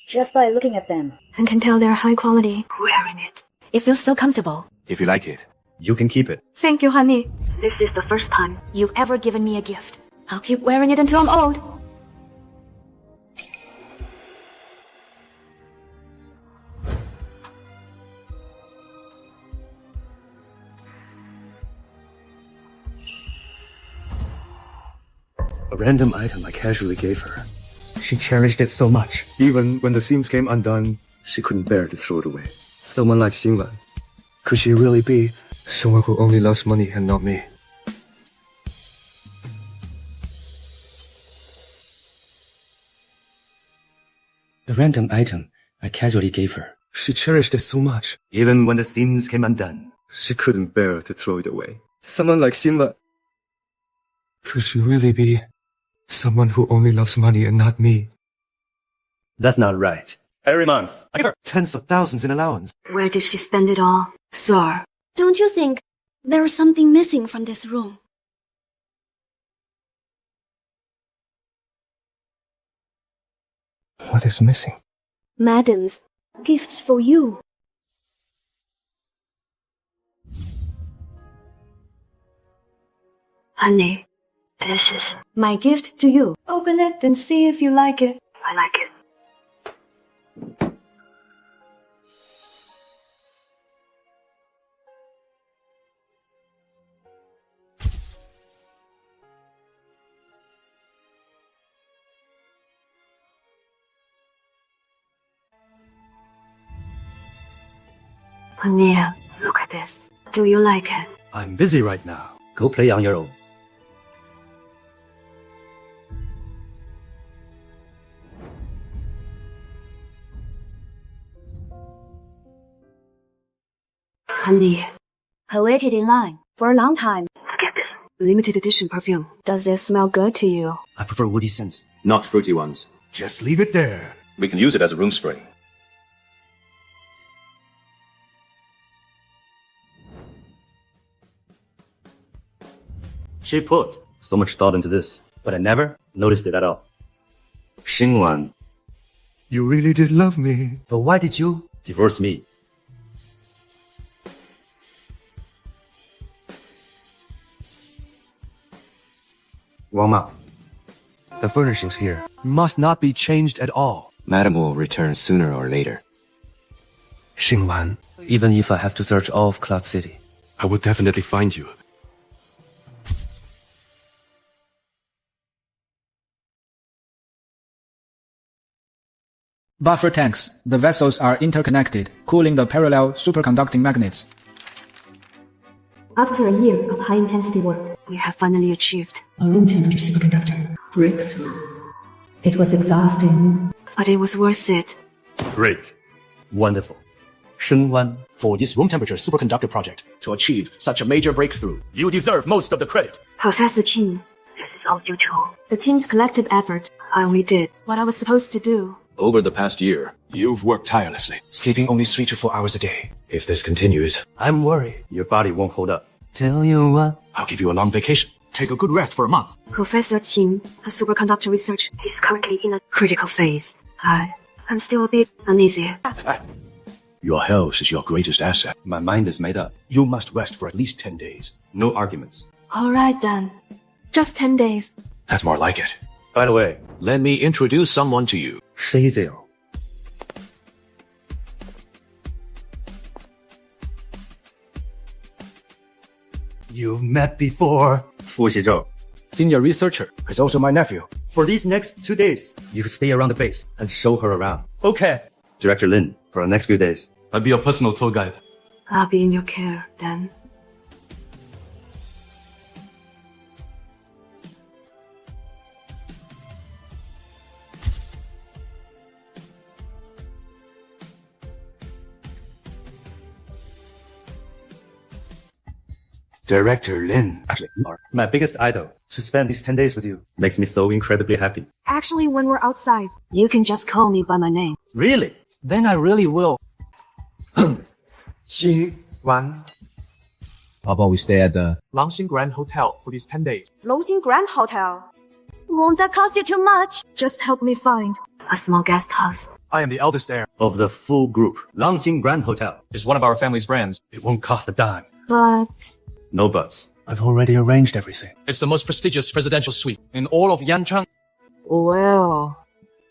Just by looking at them, I can tell they're high quality. Wearing it. It feels so comfortable. If you like it, You can keep it. Thank you, honey. This is the first time you've ever given me a gift. I'll keep wearing it until I'm old. A random item I casually gave her. She cherished it so much. Even when the seams came undone, She couldn't bear to throw it away. someone like Xingwan, Could she really be? someone who only loves money and not me. The random item I casually gave her. She cherished it so much. Even when the seams came undone. She couldn't bear to throw it away. Someone like Xingwan. Could she really be someone who only loves money and not me? That's not right. Every month, I give her tens of thousands in allowance. Where did she spend it all? Sir. Don't you think there's something missing from this room? What is missing? Madam's gifts for you. Honey, this is My gift to you. Open it and see if you like it. I like it. Honey, look at this. Do you like it? I'm busy right now. Go play on your own. Honey, I waited in line for a long time. get this. Limited edition perfume. Does it smell good to you? I prefer woody scents. Not fruity ones. just leave it there. We can use it as a room spray. She put so much thought into this, but I never noticed it at all. Xingwan, You really did love me. but why did you divorce me? Wang Ma, the furnishings here must not be changed at all. Madam will return sooner or later. Xingwan, Even if I have to search all of Cloud City. I will definitely find you. Buffer tanks. The vessels are interconnected, cooling the parallel superconducting magnets. After a year of high-intensity work, We have finally achieved. a room temperature superconductor breakthrough. It was exhausting. But it was worth it. Great. Wonderful. Xingwan, For this room temperature superconductor project to achieve such a major breakthrough, you deserve most of the credit. Professor Qin, this is all due to the team's collective effort. I only did what I was supposed to do. Over the past year, you've worked tirelessly. Sleeping only 3 to 4 hours a day. If this continues, I'm worried your body won't hold up. Tell you what, I'll give you a long vacation. Take a good rest for a month. Professor Qin, a superconductor research, is currently in a critical phase. I'm still a bit uneasy. your health is your greatest asset. my mind is made up. You must rest for at least 10 days. No arguments. All right then. Just 10 days. That's more like it. By the way, Let me introduce someone to you. 谁这样? You've met before. 傅习正, Senior researcher is also my nephew. For these next 2 days, you could stay around the base and show her around. Okay. Director Lin, for the next few days. I'll be your personal tour guide. I'll be in your care then. Director Lin. Actually, you are my biggest idol. To spend these 10 days with you makes me so incredibly happy. Actually, when we're outside, you can just call me by my name. Really? Then I really will. Xingwan. How about we stay at the Lin Xingwan Hotel for these 10 days? Longxing Grand Hotel. Won't that cost you too much? Just help me find a small guest house. I am the eldest heir. Of the full group, Lin Xingwan Grand Hotel. It's one of our family's brands. It won't cost a dime. But No buts. I've already arranged everything. It's the most prestigious presidential suite in all of Yancheng. well,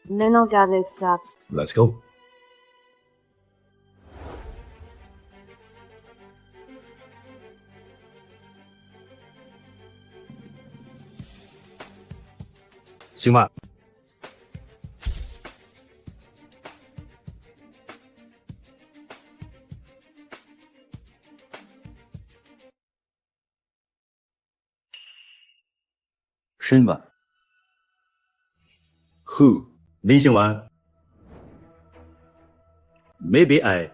then I gotta accept. Let's go. Xingwan. Shen. Who? Lin Xingwan. Maybe I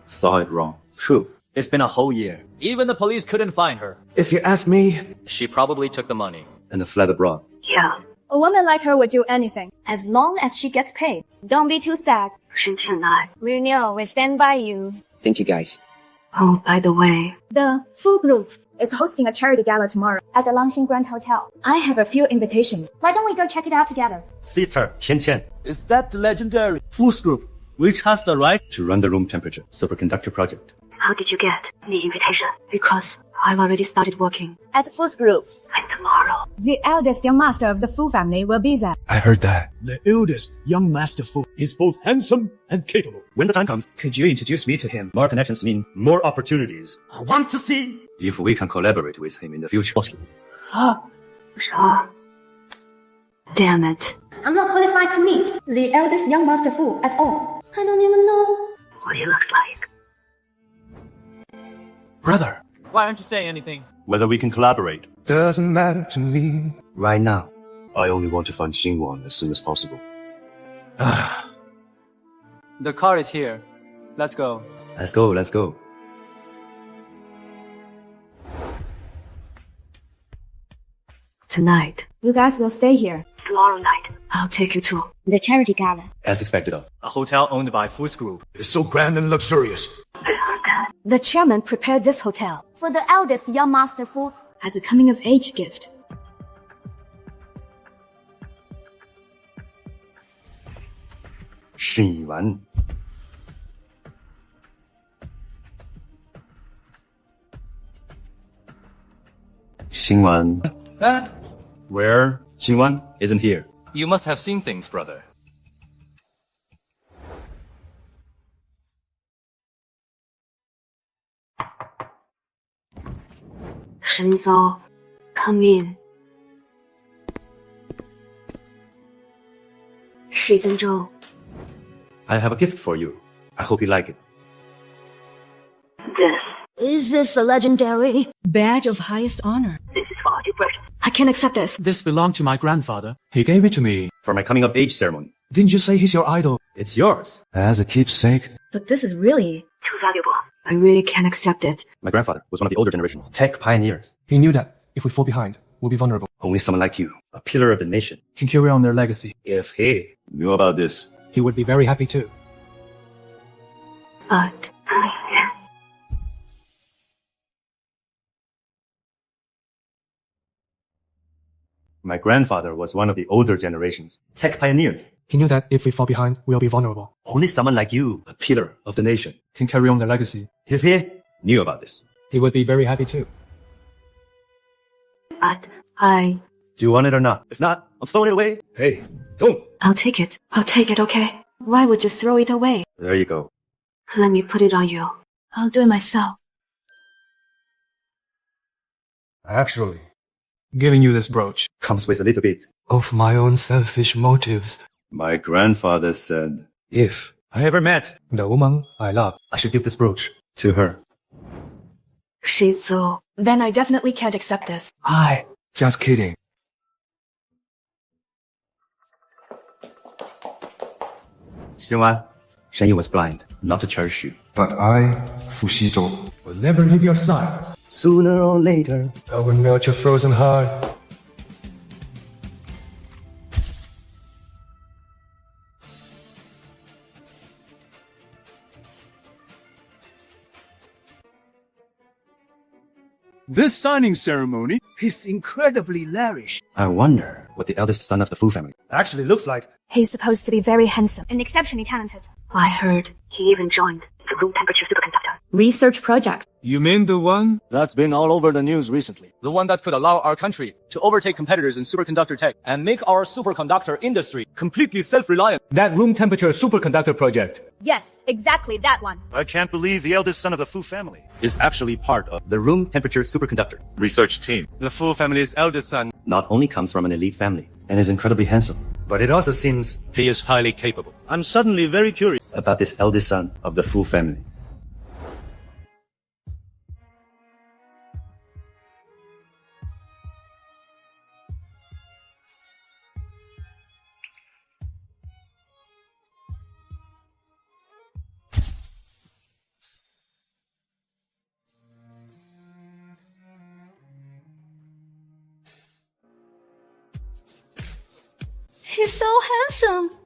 saw it wrong. True. It's been a whole year. Even the police couldn't find her. If you ask me, She probably took the money. And fled abroad. Yeah. A woman like her would do anything, as long as she gets paid. Don't be too sad. We know, we stand by you. Thank you, guys. Oh, by the way, The full group is hosting a charity gala tomorrow at the Longxing Grand Hotel. I have a few invitations. Why don't we go check it out together? Sister Qian, Is that the legendary Foods Group, which has the right to run the room temperature superconductor project. how did you get the invitation? Because I've already started working. At Food Group. And tomorrow. The eldest young master of the Fu family will be there. I heard that. The eldest young master Fu is both handsome and capable. When the time comes, Could you introduce me to him? more connections mean more opportunities. I want to see if we can collaborate with him in the future. Damn it. I'm not qualified to meet the eldest young master Fu at all. I don't even know What he looks like. Brother. Why aren't you saying anything? Whether we can collaborate. doesn't matter to me. Right now, I only want to find Xingwan as soon as possible. The car is here. Let's go. Let's go, let's go. Tonight. you guys will stay here. Tomorrow night. I'll take you to The charity gala. As expected of. A hotel owned by Foods Group. It's so grand and luxurious. The chairman prepared this hotel for the eldest young master Fu as a coming of age gift. Xingwan. Xingwan. Where? Xingwan isn't here. You must have seen things, brother. Shenzhou. Come in. Shi Zhenzhou. I have a gift for you. I hope you like it. Is this the legendary Badge of highest honor. This is for you, Bert. I can't accept this. This belonged to my grandfather. He gave it to me. For my coming of age ceremony. Didn't you say he's your idol? It's yours. As a keepsake. But this is really too valuable. I really can't accept it. My grandfather was one of the older generations. Tech pioneers. He knew that if we fall behind, we'll be vulnerable. Only someone like you, a pillar of the nation. Can carry on their legacy. If he knew about this. He would be very happy too. But My grandfather was one of the older generations. Tech pioneers. He knew that if we fall behind, we'll be vulnerable. Only someone like you, a pillar of the nation. Can carry on their legacy. If he knew about this. He would be very happy too. But I... Do you want it or not? If not, I'm throwing it away. Hey, don't. I'll take it. I'll take it, okay? Why would you throw it away? There you go. Let me put it on you. I'll do it myself. Actually, giving you this brooch comes with a little bit of my own selfish motives. My grandfather said, If I ever met the woman I love, I should give this brooch to her. Shizu, then I definitely can't accept this. Just kidding. Xingwan, Shen Yi was blind, not to cherish you. But I, Fu Xizhou, will never leave your side. Sooner or later, I will melt your frozen heart. This signing ceremony is incredibly lavish. I wonder what the eldest son of the Fu family. Actually, looks like He's supposed to be very handsome and exceptionally talented. I heard He even joined the room temperature superconductor research project. You mean the one that's been all over the news recently? The one that could allow our country to overtake competitors in superconductor tech and make our superconductor industry completely self-reliant. That room temperature superconductor project. Yes, exactly that one. I can't believe the eldest son of the Fu family Is actually part of the room temperature superconductor research team. The Fu family's eldest son. not only comes from an elite family and is incredibly handsome, But it also seems he is highly capable. I'm suddenly very curious about this eldest son of the Fu family. He's so handsome.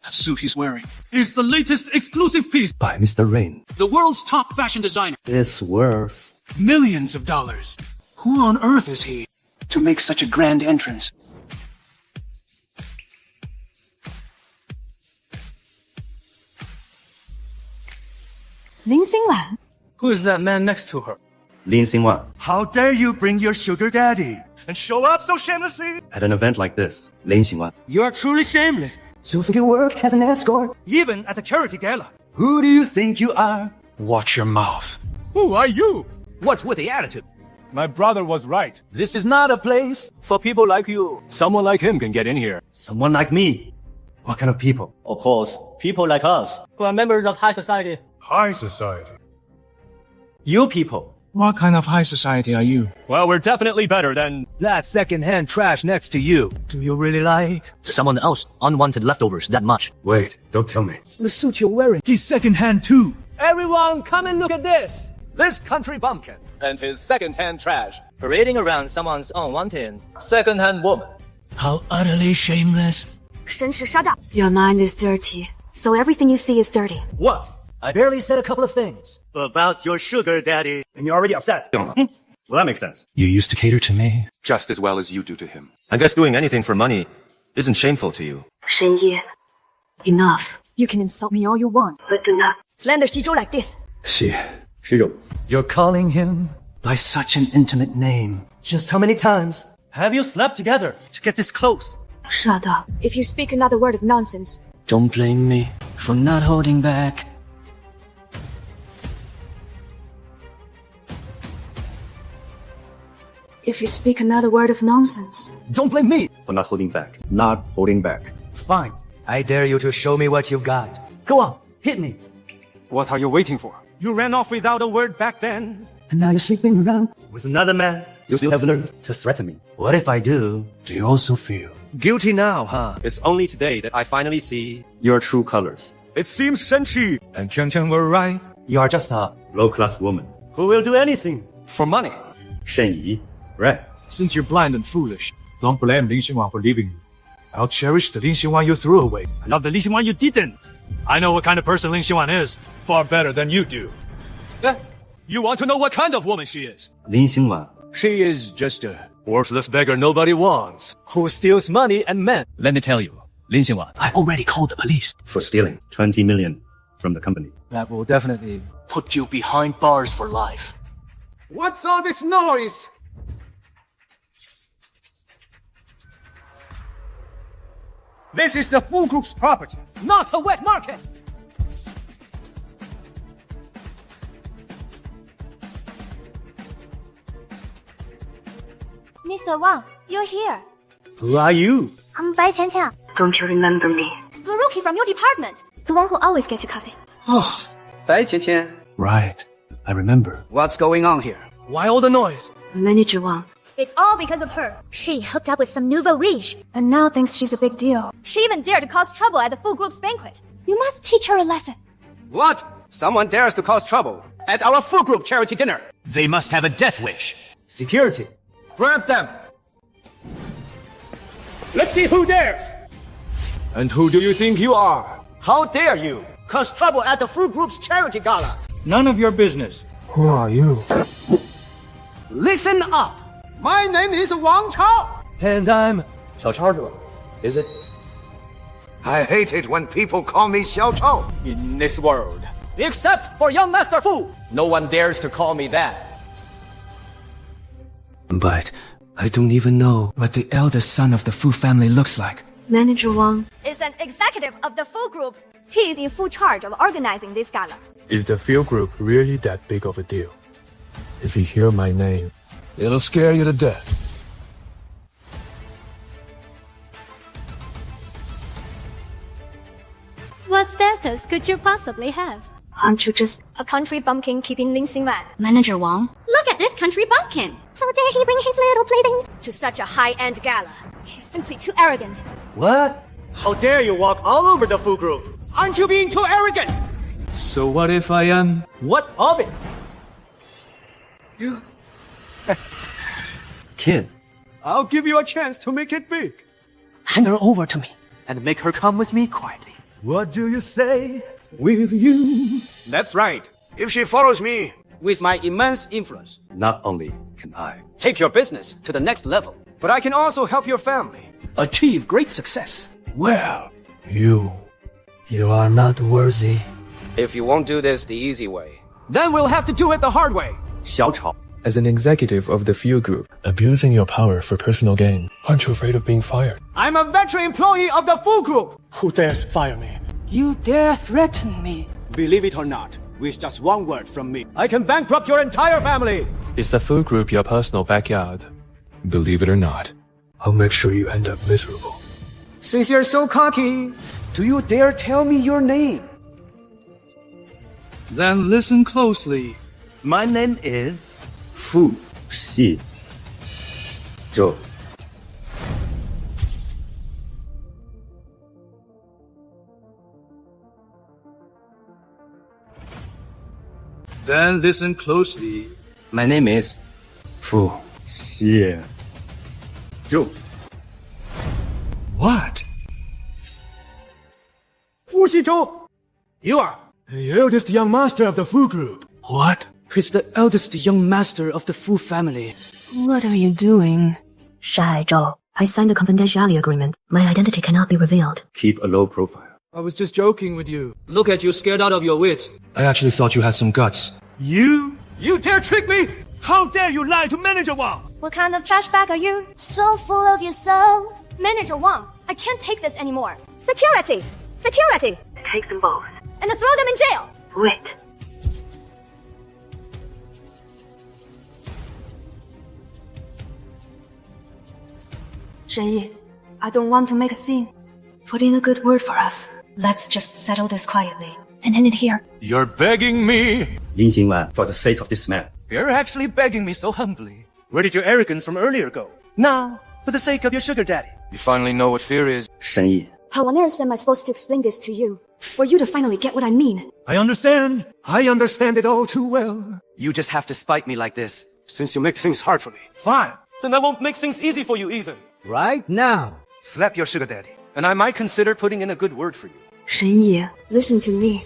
That suit he's wearing is the latest exclusive piece By Mr. Rain. the world's top fashion designer. This worth Millions of dollars. Who on earth is he to make such a grand entrance? Lin Xingwan. Who is that man next to her? Lin Xingwan. How dare you bring your sugar daddy and show up so shamelessly? At an event like this, Lin Xingwan. You are truly shameless. You think you work as an escort? Even at the charity gala. Who do you think you are? Watch your mouth. Who are you? What's with the attitude? My brother was right. This is not a place for people like you. Someone like him can get in here. Someone like me. What kind of people? Of course, people like us, who are members of high society. High society. You people. What kind of high society are you? Well, we're definitely better than that second-hand trash next to you. Do you really like someone else unwanted leftovers that much? Wait, don't tell me. The suit you're wearing, he's second-hand too. Everyone, come and look at this. This country bumpkin and his second-hand trash parading around someone's unwanted second-hand woman. How utterly shameless. Shenshi, shut up. Your mind is dirty, so everything you see is dirty. What? I barely said a couple of things about your sugar daddy, and you're already upset. Well, that makes sense. You used to cater to me. Just as well as you do to him. I guess doing anything for money isn't shameful to you. Shen Yi, enough. You can insult me all you want, But do not. slander Xizhou like this. You're calling him by such an intimate name. Just how many times have you slept together to get this close? Shut up. If you speak another word of nonsense, Don't blame me for not holding back. if you speak another word of nonsense, Don't blame me. For not holding back. Not holding back. Fine. I dare you to show me what you've got. Go on, hit me. What are you waiting for? You ran off without a word back then. And now you're sleeping around with another man. You still have nerve to threaten me. What if I do? Do you also feel guilty now, huh? It's only today that I finally see your true colors. It seems Shen Yi and Qian Qian were right. You are just a Low-class woman. who will do anything for money. Shen Yi. Right. Since you're blind and foolish, don't blame Lin Xingwan for leaving you. I'll cherish the Lin Xingwan you threw away. I love the Lin Xingwan you didn't. I know what kind of person Lin Xingwan is. Far better than you do. You want to know what kind of woman she is? Lin Xingwan. She is just a worthless beggar nobody wants, who steals money and men. Let me tell you, Lin Xingwan, I already called the police. For stealing 20 million from the company. That will definitely put you behind bars for life. What's all this noise? This is the Fu Group's property. Not a wet market! Mr. Wang, you're here. Who are you? I'm Bai Qianqian. Don't you remember me? The rookie from your department. The one who always gets you coffee. Oh, Bai Qianqian. Right. I remember. What's going on here? Why all the noise? Manager Wang. It's all because of her. She hooked up with some nouveau riche. And now thinks she's a big deal. She even dared to cause trouble at the full group's banquet. You must teach her a lesson. What? Someone dares to cause trouble at our full group charity dinner. They must have a death wish. Security. Grab them. Let's see who dares. And who do you think you are? How dare you cause trouble at the full group's charity gala? None of your business. Who are you? Listen up. My name is Wang Chao. And I'm Xiao Chao. Is it? I hate it when people call me Xiao Chao. In this world, except for young Master Fu, no one dares to call me that. But I don't even know what the eldest son of the Fu family looks like. Manager Wang is an executive of the full group. He is in full charge of organizing this gala. Is the field group really that big of a deal? If you hear my name, it'll scare you to death. What status could you possibly have? Aren't you just a country bumpkin keeping Lin Xingwan? Manager Wang? Look at this country bumpkin! How dare he bring his little plaything to such a high-end gala? He's simply too arrogant. What? How dare you walk all over the full group? Aren't you being too arrogant? So what if I am? What of it? You... Kid, I'll give you a chance to make it big. Hand her over to me and make her come with me quietly. What do you say? With you. That's right. If she follows me with my immense influence, Not only can I take your business to the next level, but I can also help your family achieve great success. Well, you are not worthy. If you won't do this the easy way, then we'll have to do it the hard way. Xiao Chao. As an executive of the field group, abusing your power for personal gain, aren't you afraid of being fired? I'm a veteran employee of the full group. Who dares fire me? You dare threaten me? Believe it or not, with just one word from me, I can bankrupt your entire family. Is the food group your personal backyard? Believe it or not, I'll make sure you end up miserable. Since you're so cocky, do you dare tell me your name? Then listen closely. My name is Fu Xi Zhou. Then listen closely. My name is Fu Xi Zhou. What? Fu Xizhou, you are the eldest young master of the Fu group. What? He's the eldest young master of the Fu family. What are you doing? Shai Zhou, I signed a confidentiality agreement. My identity cannot be revealed. Keep a low profile. I was just joking with you. Look at you scared out of your wits. I actually thought you had some guts. You? You dare trick me? How dare you lie to Manager Wang? What kind of trash bag are you? So full of yourself. Manager Wang, I can't take this anymore. Security! Security! Take them both. And throw them in jail! Wait. Shen Yi, I don't want to make a scene. Put in a good word for us. Let's just settle this quietly and end it here. You're begging me? Lin Xingwan, for the sake of this man. You're actually begging me so humbly. Where did your arrogance from earlier go? Now, for the sake of your sugar daddy. You finally know what fear is. Shen Yi. How on earth am I supposed to explain this to you? For you to finally get what I mean. I understand. I understand it all too well. You just have to spite me like this, since you make things hard for me. Fine. Then I won't make things easy for you either. Right now. Slap your sugar daddy, and I might consider putting in a good word for you. Shen Yi, listen to me.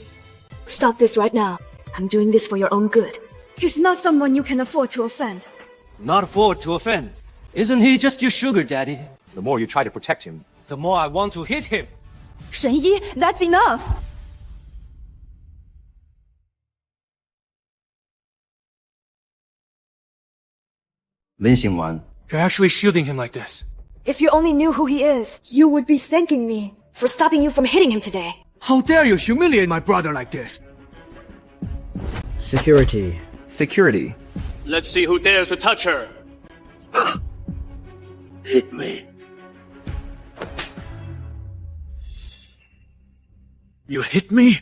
Stop this right now. I'm doing this for your own good. He's not someone you can afford to offend. Not afford to offend. Isn't he just your sugar daddy? The more you try to protect him, The more I want to hit him. Shen Yi, that's enough! Lin Xingwan. You're actually shielding him like this. If you only knew who he is, you would be thanking me for stopping you from hitting him today. How dare you humiliate my brother like this? Security. Security. Let's see who dares to touch her. Hit me. You hit me?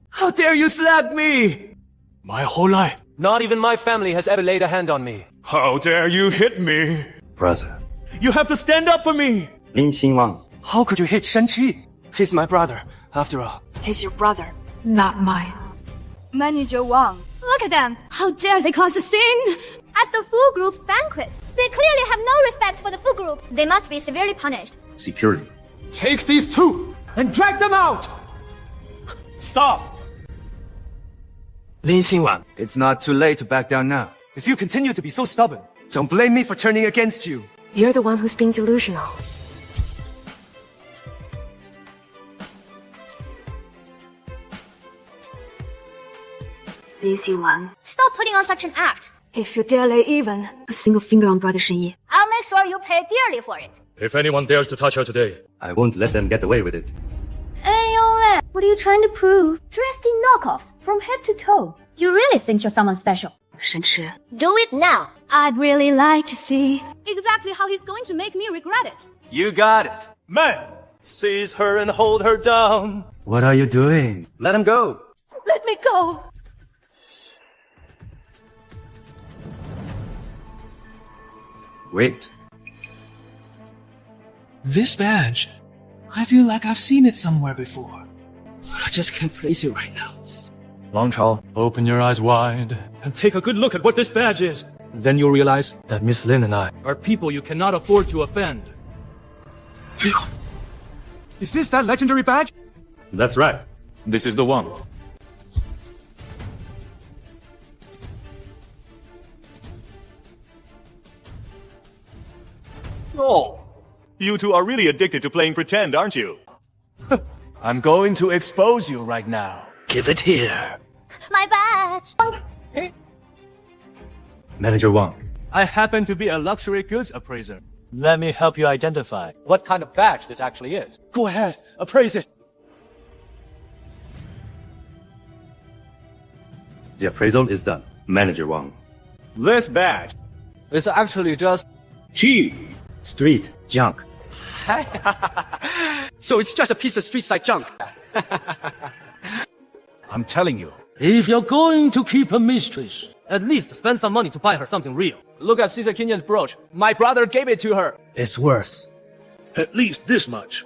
How dare you slap me? My whole life. Not even my family has ever laid a hand on me. How dare you hit me? Brother. You have to stand up for me. Lin Xingwan. How could you hit Shen Yi? He's my brother, after all. He's your brother, not mine. Manager Wang. Look at them! How dare they cause a scene! At the Fu Group's banquet, they clearly have no respect for the Fu Group. They must be severely punished. Security. Take these two and drag them out! Stop! Lin Xingwan, It's not too late to back down now. if you continue to be so stubborn, Don't blame me for turning against you. You're the one who's being delusional. Lin Xingwan. Stop putting on such an act. If you dare lay even a single finger on brother Shen Yi, I'll make sure you pay dearly for it. If anyone dares to touch her today, I won't let them get away with it. Ayo, what are you trying to prove? Dressed in knockoffs from head to toe. You really think you're someone special? Shenchi. Do it now. I'd really like to see exactly how he's going to make me regret it. you got it. Men, seize her and hold her down. What are you doing? Let him go. Let me go! Wait. This badge. I feel like I've seen it somewhere before. I just can't place it right now. Wang Chao, open your eyes wide and take a good look at what this badge is. Then you'll realize that Miss Lin and I are people you cannot afford to offend. Is this that legendary badge? That's right. This is the one. Oh, you two are really addicted to playing pretend, aren't you? I'm going to expose you right now. Give it here. My badge! Manager Wang. I happen to be a luxury goods appraiser. Let me help you identify what kind of badge this actually is. Go ahead, appraise it. The appraisal is done. Manager Wang. This badge It's actually just cheap. Street junk. So it's just a piece of street-side junk. I'm telling you. If you're going to keep a mistress, at least spend some money to buy her something real. Look at Caesar Kenyon's brooch. My brother gave it to her. It's worse. At least this much.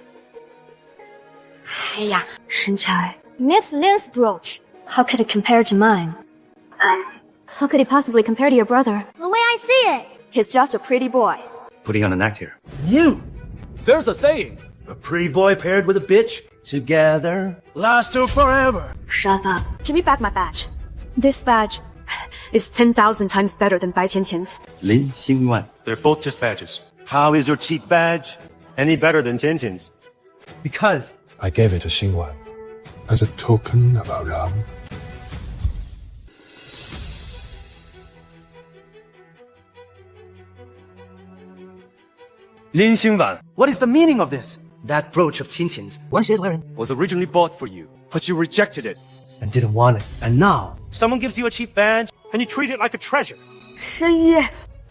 Hey ya, Shenchai. Miss Lin's brooch. How could it compare to mine? How could it possibly compare to your brother? The way I see it, he's just a pretty boy. Putting on an act here. You! There's a saying. A pretty boy paired with a bitch together last till forever. Shut up. Give me back my badge. This badge Is 10,000 times better than Bai Qianqian's. Lin Xingwan. They're both just badges. How is your cheap badge any better than Qianqian's? Because I gave it to Xingwan as a token of our love. Lin Xingwan, what is the meaning of this? That brooch of Qianqian's One she's wearing was originally bought for you, but you rejected it. and didn't want it. And now, Someone gives you a cheap badge and you treat it like a treasure. Shen Yi,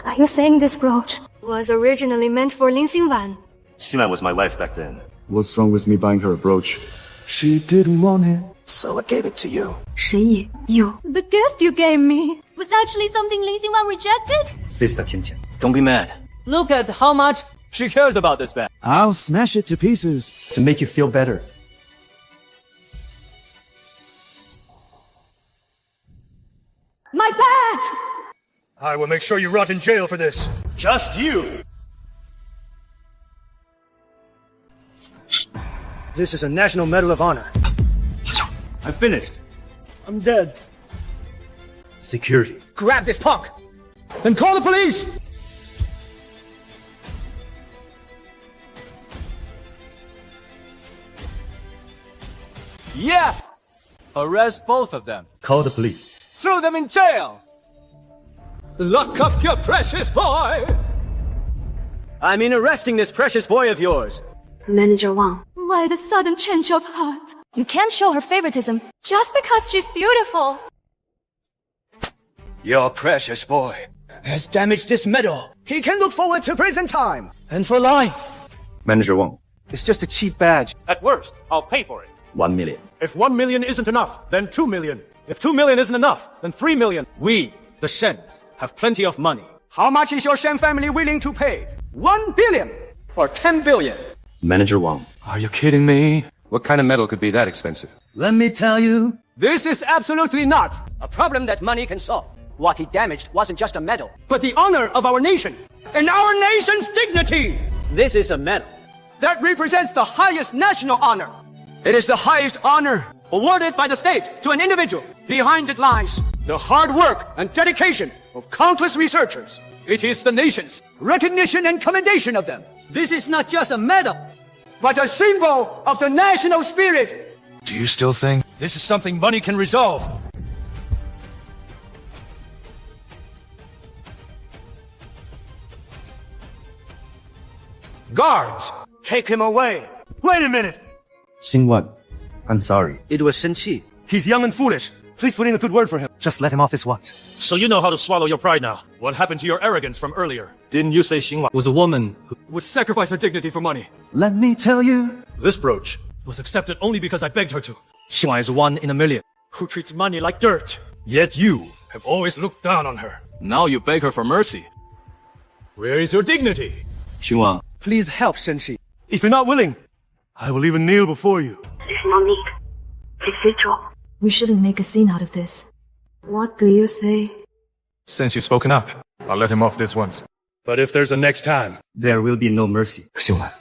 are you saying this brooch was originally meant for Lin Xingwan? Xingwan was my wife back then. What's wrong with me buying her a brooch? she didn't want it. So I gave it to you. Shen Yi, you. The gift you gave me was actually something Lin Xingwan rejected? Sister Qianqian. Don't be mad. Look at how much she cares about this bag. I'll smash it to pieces to make you feel better. My badge! I will make sure you rot in jail for this. Just you! This is a National Medal of Honor. I'm finished. I'm dead. Security. Grab this punk! Then call the police! Yeah! Arrest both of them. Call the police. Throw them in jail! Lock up your precious boy! I mean arresting this precious boy of yours. Manager Wang. Why the sudden change of heart? You can't show her favoritism just because she's beautiful. Your precious boy has damaged this medal. He can look forward to prison time. And for life. Manager Wang. It's just a cheap badge. At worst, I'll pay for it. 1 million. If 1 million isn't enough, then 2 million. If 2 million isn't enough, then 3 million. We, the Shens, have plenty of money. How much is your Shen family willing to pay? 1 billion or 10 billion? Manager Wang. Are you kidding me? What kind of metal could be that expensive? Let me tell you, this is absolutely not a problem that money can solve. What he damaged wasn't just a medal, but the honor of our nation and our nation's dignity. This is a medal that represents the highest national honor. It is the highest honor awarded by the state to an individual. Behind it lies the hard work and dedication of countless researchers. It is the nation's recognition and commendation of them. This is not just a medal, but a symbol of the national spirit. Do you still think this is something money can resolve? Guards, take him away. Wait a minute. Xingwan, I'm sorry. It was Shen Yi. He's young and foolish. Please put in a good word for him. Just let him off this once. So you know how to swallow your pride now. What happened to your arrogance from earlier? Didn't you say Xingwan was a woman who would sacrifice her dignity for money? Let me tell you. This brooch was accepted only because I begged her to. Xingwan is 1 in a million. Who treats money like dirt. Yet you have always looked down on her. Now you beg her for mercy. Where is your dignity? Xingwan. Please help Shen Yi. If you're not willing, I will even kneel before you. There's no need. Please withdraw. We shouldn't make a scene out of this. What do you say? Since you've spoken up, I'll let him off this once. But if there's a next time, There will be no mercy. Xingwan,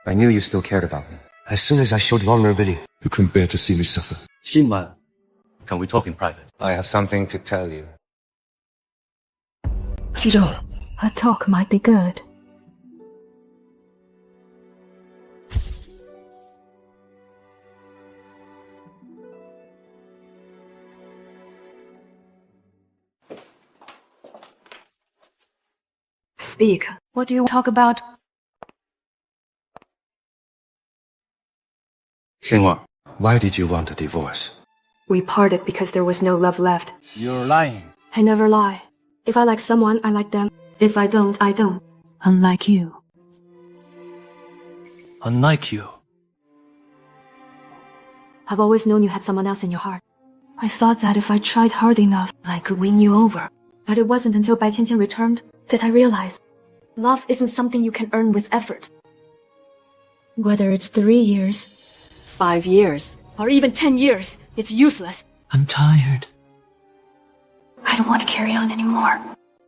I knew you still cared about me. As soon as I showed vulnerability, You couldn't bear to see me suffer. Xingwan, can we talk in private? I have something to tell you. Zero. A talk might be good. Speak. What do you talk about? Xingwan. Why did you want a divorce? We parted because there was no love left. You're lying. I never lie. If I like someone, I like them. If I don't, I don't. Unlike you. Unlike you. I've always known you had someone else in your heart. I thought that if I tried hard enough, I could win you over. But it wasn't until Bai Qianqian returned that I realized love isn't something you can earn with effort. Whether it's 3 years, 5 years, or even 10 years, it's useless. I'm tired. I don't want to carry on anymore.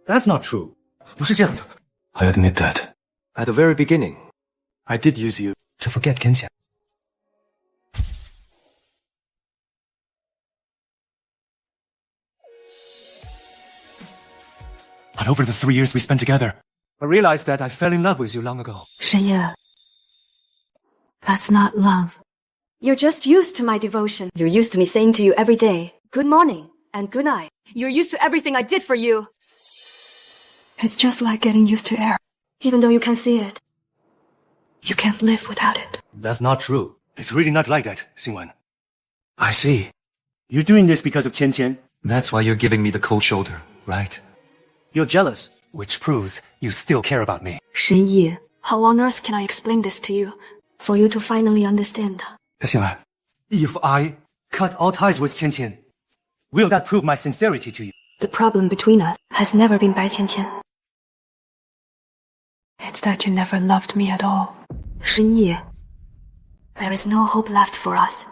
That's not true. 不是这样的. I admit that. at the very beginning, I did use you to forget Kensha. But over the 3 years we spent together, I realized that I fell in love with you long ago. Shen Yi, that's not love. You're just used to my devotion. You're used to me saying to you every day, good morning and good night. You're used to everything I did for you. It's just like getting used to air. Even though you can't see it, you can't live without it. That's not true. It's really not like that, Xingwan. I see. You're doing this because of Qianqian. That's why you're giving me the cold shoulder, right? You're jealous, which proves you still care about me. Shen Yi, how on earth can I explain this to you for you to finally understand? Xingwan, if I cut all ties with Qianqian, will that prove my sincerity to you? The problem between us has never been Bai Qianqian. It's that you never loved me at all. Shen Yi, there is no hope left for us.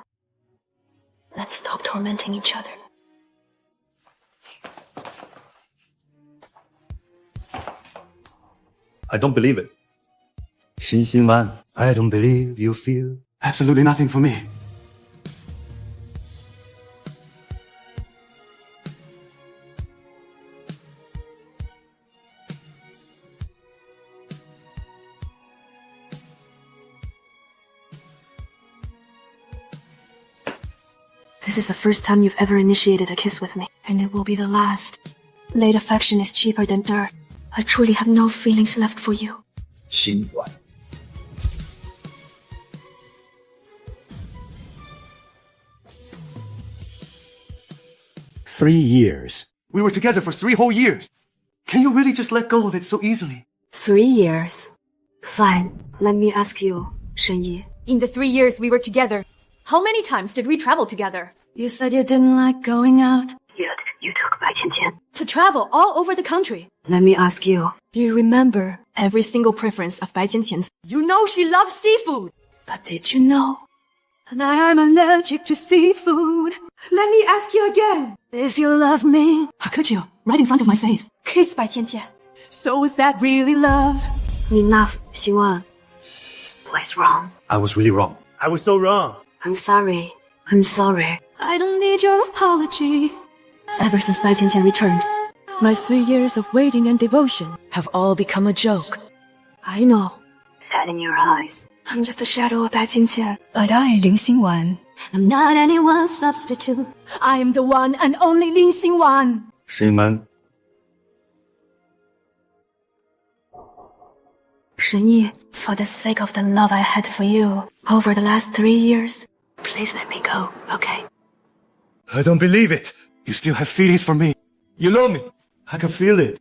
Let's stop tormenting each other. I don't believe it. Shen Xingwan, I don't believe you feel absolutely nothing for me. This is the first time you've ever initiated a kiss with me, and it will be the last. Late affection is cheaper than dirt. I truly have no feelings left for you. Xingwan. We were together for 3 whole years. Can you really just let go of it so easily? 3 years. Fine. Let me ask you, Shen Yi. In the 3 years we were together, How many times did we travel together? You said you didn't like going out. Yet you took Bai Qianqian to travel all over the country. Let me ask you. Do you remember every single preference of Bai Qianqian's? You know she loves seafood. But did you know that I am allergic to seafood? Let me ask you again. If you love me, how could you? Right in front of my face. Kiss Bai Qianqian. So is that really love? Enough, Xingwan. What's wrong? I was really wrong. I was so wrong. I'm sorry. I'm sorry. I don't need your apology. Ever since Bai Qianqian returned, my 3 years of waiting and devotion have all become a joke. I know. That in your eyes. I'm just a shadow of Bai Qianqian. But I, Lin Xingwan, am not anyone's substitute. I am the one and only Lin Xingwan. Shen Yi, for the sake of the love I had for you over the last 3 years, please let me go, okay? I don't believe it. You still have feelings for me. You love me. I can feel it.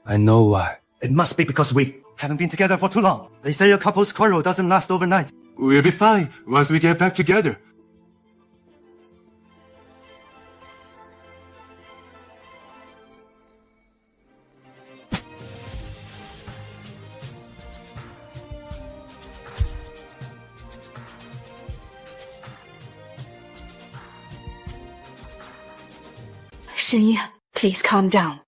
I know why. It must be because we haven't been together for too long. They say a couple's quarrel doesn't last overnight. We'll be fine once we get back together. Shen Yi, please calm down.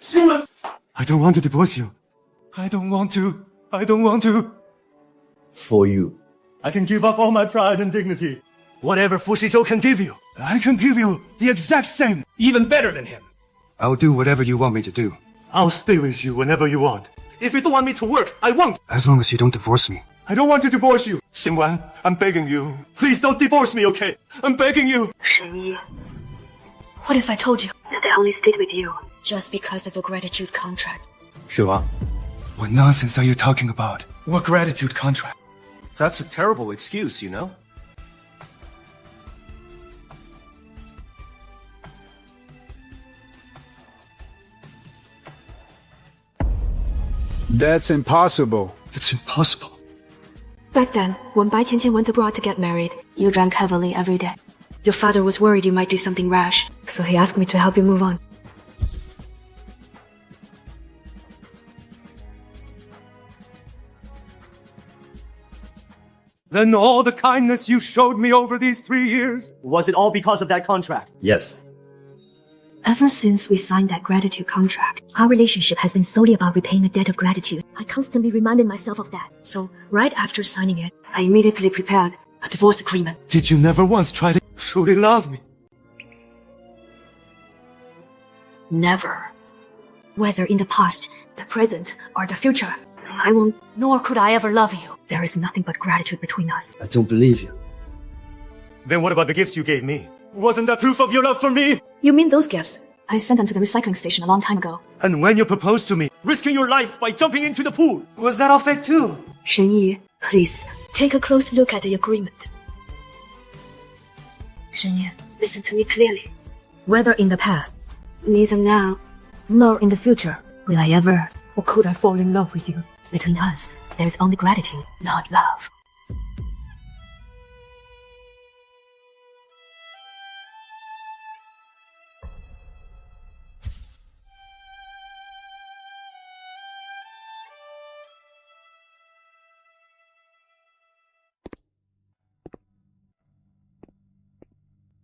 Xingwan! I don't want to divorce you. I don't want to. For you. I can give up all my pride and dignity. Whatever Fu Shizhou can give you, I can give you the exact same, even better than him. I'll do whatever you want me to do. I'll stay with you whenever you want. If you don't want me to work, I won't. As long as you don't divorce me. I don't want to divorce you. Xingwan, I'm begging you. Please don't divorce me, okay? I'm begging you. Shen Yi, What if I told you? that I only stayed with you. Just because of a gratitude contract. Sure. What nonsense are you talking about? What gratitude contract? That's a terrible excuse, you know? That's impossible. It's impossible. Back then, when Bai Qianqian went abroad to get married, you drank heavily every day. Your father was worried you might do something rash, so he asked me to help you move on. Then all the kindness you showed me over these 3 years, Was it all because of that contract? Yes. Ever since we signed that gratitude contract, our relationship has been solely about repaying a debt of gratitude. I constantly reminded myself of that. So, right after signing it, I immediately prepared a divorce agreement. did you never once try to truly love me? Never. whether in the past, the present, or the future, I won't, nor could I ever love you. There is nothing but gratitude between us. I don't believe you. Then what about the gifts you gave me? Wasn't that proof of your love for me? You mean those gifts? I sent them to the recycling station a long time ago. And when you proposed to me, risking your life by jumping into the pool, was that all fake too? Shen Yi, please, take a close look at the agreement. Shen Yi, listen to me clearly. Whether in the past, neither now, nor in the future, will I ever, or could I fall in love with you. Between us, there is only gratitude, not love.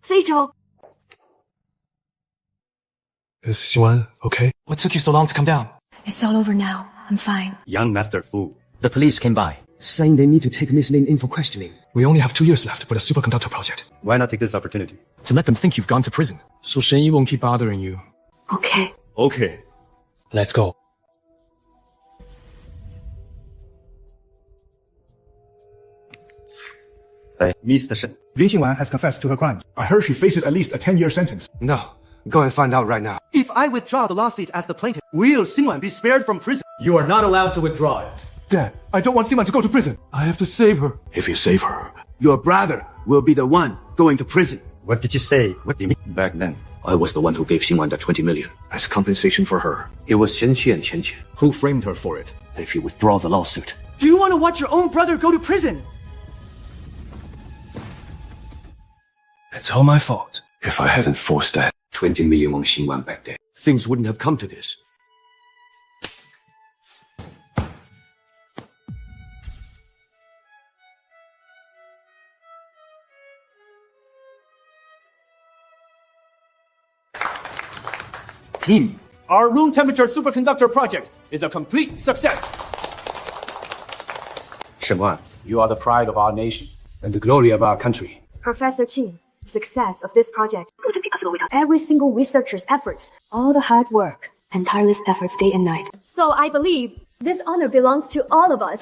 Seijo! Is Xingwan okay? What took you so long to come down? It's all over now. I'm fine. Young Master Fu. The police came by, saying they need to take Miss Lin in for questioning. We only have 2 years left for the superconductor project. Why not take this opportunity? To let them think you've gone to prison, so Shen Yi won't keep bothering you. Okay. Okay. Let's go. Hey, Mr. Shen. Lin Xingwan has confessed to her crimes. I heard she faces at least a 10-year sentence. No. Go and find out right now. If I withdraw the lawsuit as the plaintiff, will Xingwan be spared from prison? You are not allowed to withdraw it. Dad, I don't want Xingwan to go to prison. I have to save her. If you save her, your brother will be the one going to prison. What did you say? What did you mean back then? I was the one who gave Xingwan that 20 million as compensation for her. It was Shen Yi and Qian. Who framed her for it? If you withdraw the lawsuit, Do you want to watch your own brother go to prison? It's all my fault. If I hadn't forced that 20 million Lin Xingwan back then, things wouldn't have come to this. Team, our room temperature superconductor project is a complete success. Shen Yi, You are the pride of our nation and the glory of our country. Professor Qin, the success of this project couldn't be possible without every single researcher's efforts, all the hard work, and tireless efforts day and night. So I believe this honor belongs to all of us.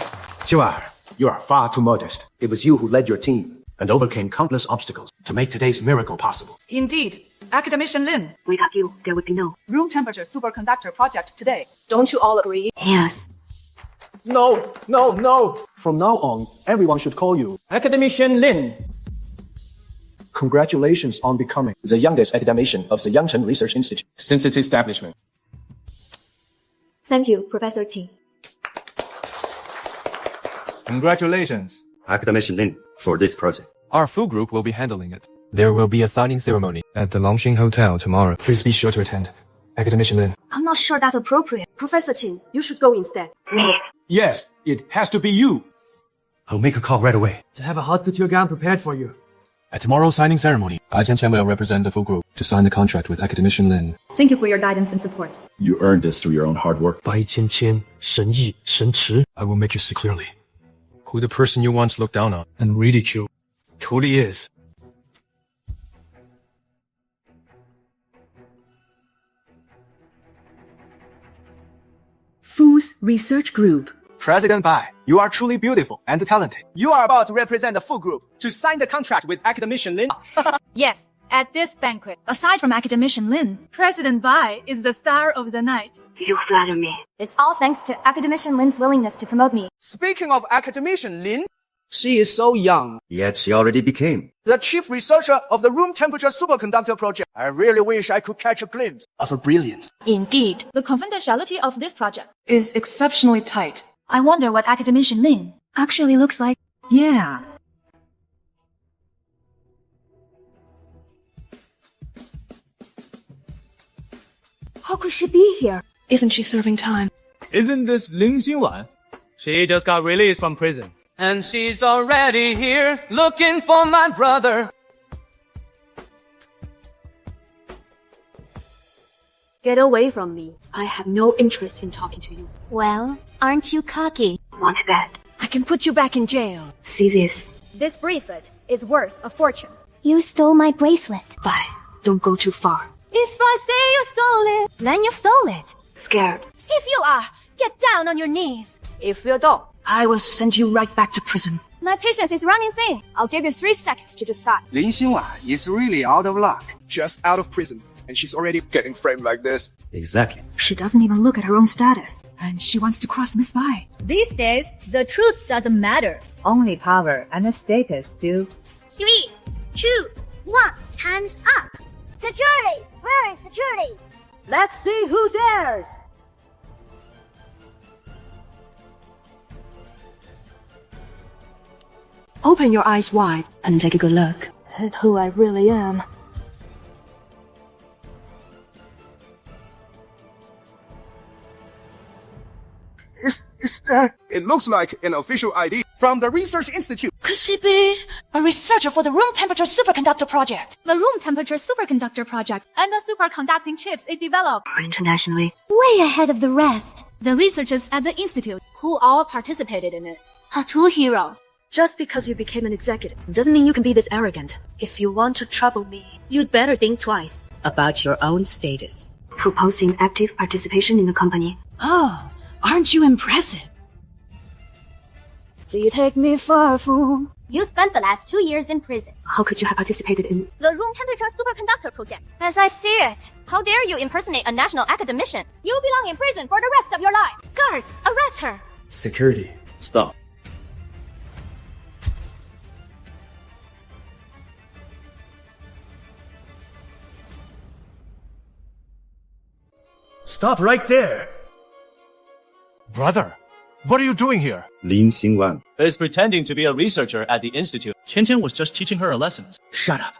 Xiu'er, you are far too modest. It was you who led your team and overcame countless obstacles to make today's miracle possible. Indeed, Academician Lin. Without you, there would be no Room temperature superconductor project today. Don't you all agree? Yes. No. From now on, everyone should call you Academician Lin. Congratulations on becoming the youngest academician of the Yangcheng Research Institute since its establishment. Thank you, Professor Qin. Congratulations. Academician Lin for this project. Our full group will be handling it. There will be a signing ceremony at the Longxing Hotel tomorrow. Please be sure to attend. Academician Lin. I'm not sure that's appropriate. Professor Qin, you should go instead. Yes, it has to be you. I'll make a call right away. To have a hospital gown prepared for you. At tomorrow's signing ceremony, I Chen will represent the full group to sign the contract with Academician Lin. Thank you for your guidance and support. You earned this through your own hard work. Bai Qianqian, Shen Yi, Shen Chi. I will make you see clearly who the person you once looked down on and ridiculed truly is. Fu's Research Group. President Bai, you are truly beautiful and talented. You are about to represent the full group to sign the contract with Academician Lin. Yes, at this banquet, aside from Academician Lin, President Bai is the star of the night. You flatter me. It's all thanks to Academician Lin's willingness to promote me. Speaking of Academician Lin, she is so young. Yet she already became The chief researcher of the room temperature superconductor project. I really wish I could catch a glimpse of her brilliance. Indeed, the confidentiality of this project is exceptionally tight. I wonder what Academician Lin actually looks like. Yeah. How could she be here? Isn't she serving time? Isn't this Lin Xingwan? She just got released from prison. And she's already here looking for my brother. Get away from me. I have no interest in talking to you. Well, aren't you cocky? Want that? I can put you back in jail. See this? This bracelet is worth a fortune. You stole my bracelet. Bye. Don't go too far. If I say you stole it, then you stole it. Scared. If you are, get down on your knees. If you don't, I will send you right back to prison. my patience is running thin. I'll give you 3 seconds to decide. Lin Xingwan is really out of luck. Just out of prison, and she's already getting framed like this. Exactly. She doesn't even look at her own status, and she wants to cross Miss Bai. These days, the truth doesn't matter. Only power and status do. 3, 2, 1, time's up. Security! Where is security? Let's see who dares! Open your eyes wide and take a good look at who I really am. Is that? It looks like an official ID from the Research Institute. Could she be a researcher for the room temperature superconductor project? The room temperature superconductor project and the superconducting chips it developed. Internationally. Way ahead of the rest. The researchers at the institute who all participated in it. A true hero. Just because you became an executive doesn't mean you can be this arrogant. If you want to trouble me, you'd better think twice about your own status. Proposing active participation in the company. Oh, aren't you impressive? Do you take me for a fool? You spent the last 2 years in prison. How could you have participated in the room temperature superconductor project? As I see it, how dare you impersonate a national academician? You belong in prison for the rest of your life. Guards, arrest her. Security, stop. Stop right there! Brother, what are you doing here? Lin Xingwan is pretending to be a researcher at the institute. Qian was just teaching her a lesson. Shut up.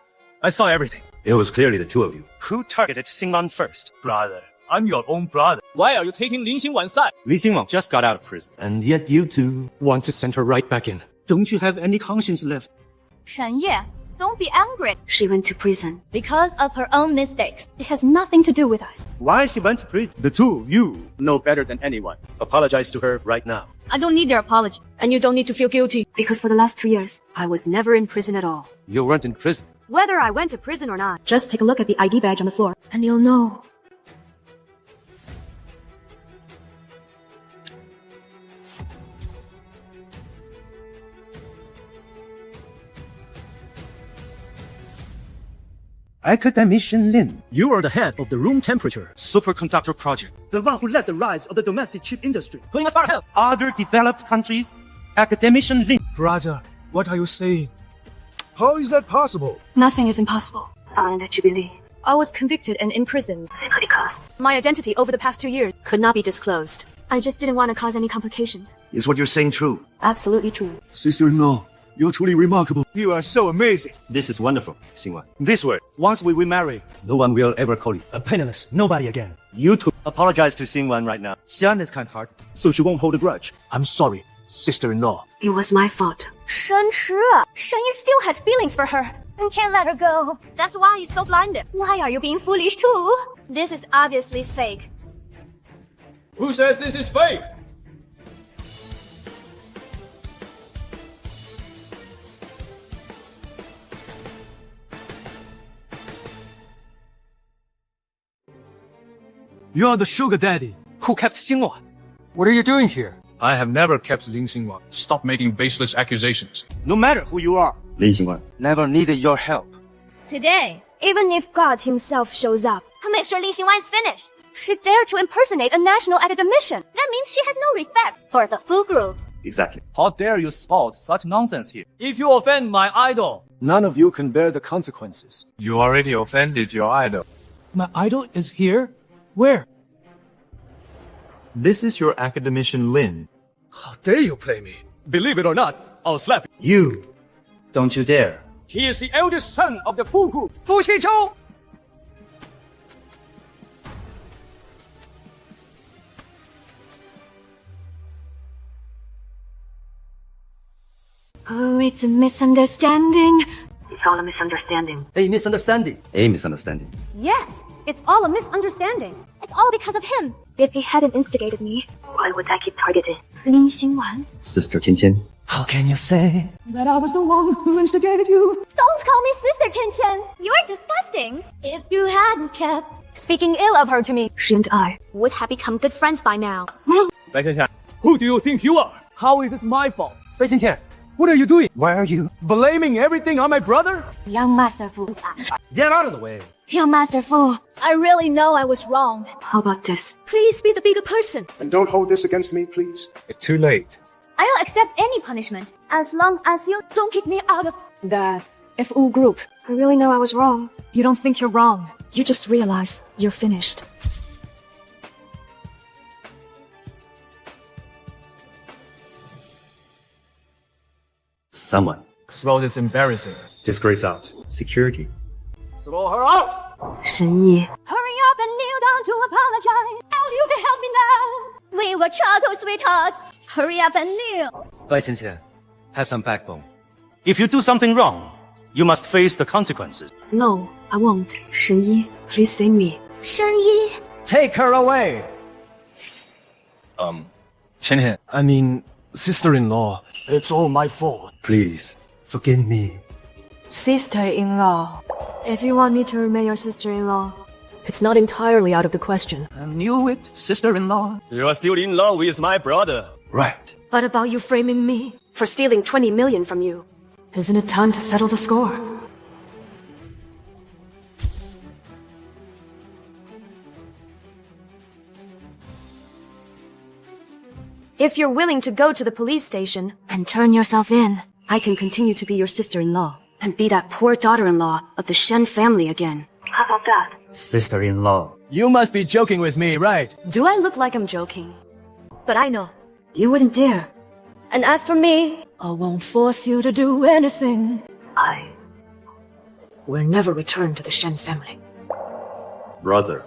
I saw everything. It was clearly the two of you. Who targeted Xingwan first? Brother, I'm your own brother. Why are you taking Lin Xingwan's side? Lin Xingwan just got out of prison. And yet you two want to send her right back in. Don't you have any conscience left? Shen Yi, don't be angry. She went to prison. Because of her own mistakes. It has nothing to do with us. Why she went to prison? The two of you know better than anyone. Apologize to her right now. I don't need their apology. And you don't need to feel guilty. Because for the last 2 years, I was never in prison at all. You weren't in prison. Whether I went to prison or not. Just take a look at the ID badge on the floor. And you'll know. Academician Lin, you are the head of the room temperature superconductor project. The one who led the rise of the domestic chip industry. Going as far as other developed countries. Academician Lin. Brother, what are you saying? How is that possible? Nothing is impossible. I'll let you believe. I was convicted and imprisoned. Because my identity over the past 2 years could not be disclosed. I just didn't want to cause any complications. Is what you're saying true? Absolutely true. Sister-in-law, you're truly remarkable. You are so amazing. This is wonderful, Xingwan. This way, once we marry, no one will ever call you a penniless nobody again. You two apologize to Xingwan right now. Xian is kind-hearted, so she won't hold a grudge. I'm sorry, sister-in-law. It was my fault. Shen Yi still has feelings for her. And can't let her go. That's why he's so blinded. Why are you being foolish too? This is obviously fake. Who says this is fake? You are the sugar daddy who kept Xingwan. What are you doing here? I have never kept Lin Xingwan. Stop making baseless accusations. No matter who you are, Lin Xingwan never needed your help. Today, even if God himself shows up, I'll make sure Lin Xingwan is finished. She dared to impersonate a national academician. That means she has no respect for the full group. Exactly. How dare you spout such nonsense here? If you offend my idol, None of you can bear the consequences. You already offended your idol. My idol is here? Where? this is your Academician Lin. How dare you play me? Believe it or not, I'll slap you. You! Don't you dare. He is the eldest son of the Fu group, Fu Xichou. Oh, it's a misunderstanding. It's all a misunderstanding. A misunderstanding. A misunderstanding. Yes, it's all a misunderstanding. It's all because of him. If he hadn't instigated me, why would I keep targeting Lin Xingwan? Sister Qianqian. How can you say that I was the one who instigated you? Don't call me Sister Qianqian. You're disgusting. If you hadn't kept speaking ill of her to me, she and I would have become good friends by now. Bai Qianqian, who do you think you are? How is this my fault? Bai Qianqian, what are you doing? Why are you blaming everything on my brother? Young Master Fu. Get out of the way. Young Master Fu, I really know I was wrong. How about this? Please be the bigger person. And don't hold this against me, please. It's too late. I'll accept any punishment as long as you don't kick me out of the FU group. I really know I was wrong. You don't think you're wrong. You just realize you're finished. Someone. Swell is embarrassing. Disgrace out. Security. Throw her out! Shen Yi. Hurry up and kneel down to apologize. And you can help me now. We were childhood sweethearts. Hurry up and kneel. Bai Qianqian, have some backbone. If you do something wrong, you must face the consequences. No, I won't. Shen Yi, please save me. Shen Yi. Take her away. Qianqian, I mean, sister-in-law. It's all my fault. Please, forgive me. Sister-in-law. If you want me to remain your sister-in-law, it's not entirely out of the question. I knew it, sister-in-law. You are still in love with my brother. Right. What about you framing me for stealing 20 million from you? Isn't it time to settle the score? If you're willing to go to the police station and turn yourself in, I can continue to be your sister-in-law and be that poor daughter-in-law of the Shen family again. How about that? Sister-in-law. You must be joking with me, right? Do I look like I'm joking? But I know. You wouldn't dare. And as for me, I won't force you to do anything. will never return to the Shen family. Brother,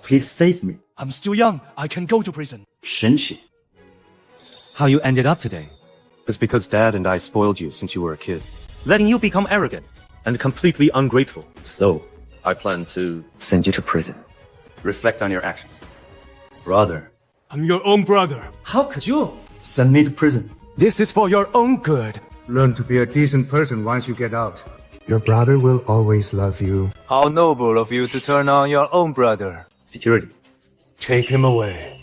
please save me. I'm still young. I can go to prison. Shen Yi. How you ended up today? It's because Dad and I spoiled you since you were a kid, letting you become arrogant and completely ungrateful. So, I plan to send you to prison. Reflect on your actions. Brother. I'm your own brother. How could you send me to prison? This is for your own good. Learn to be a decent person once you get out. Your brother will always love you. How noble of you to turn on your own brother. Security. Take him away.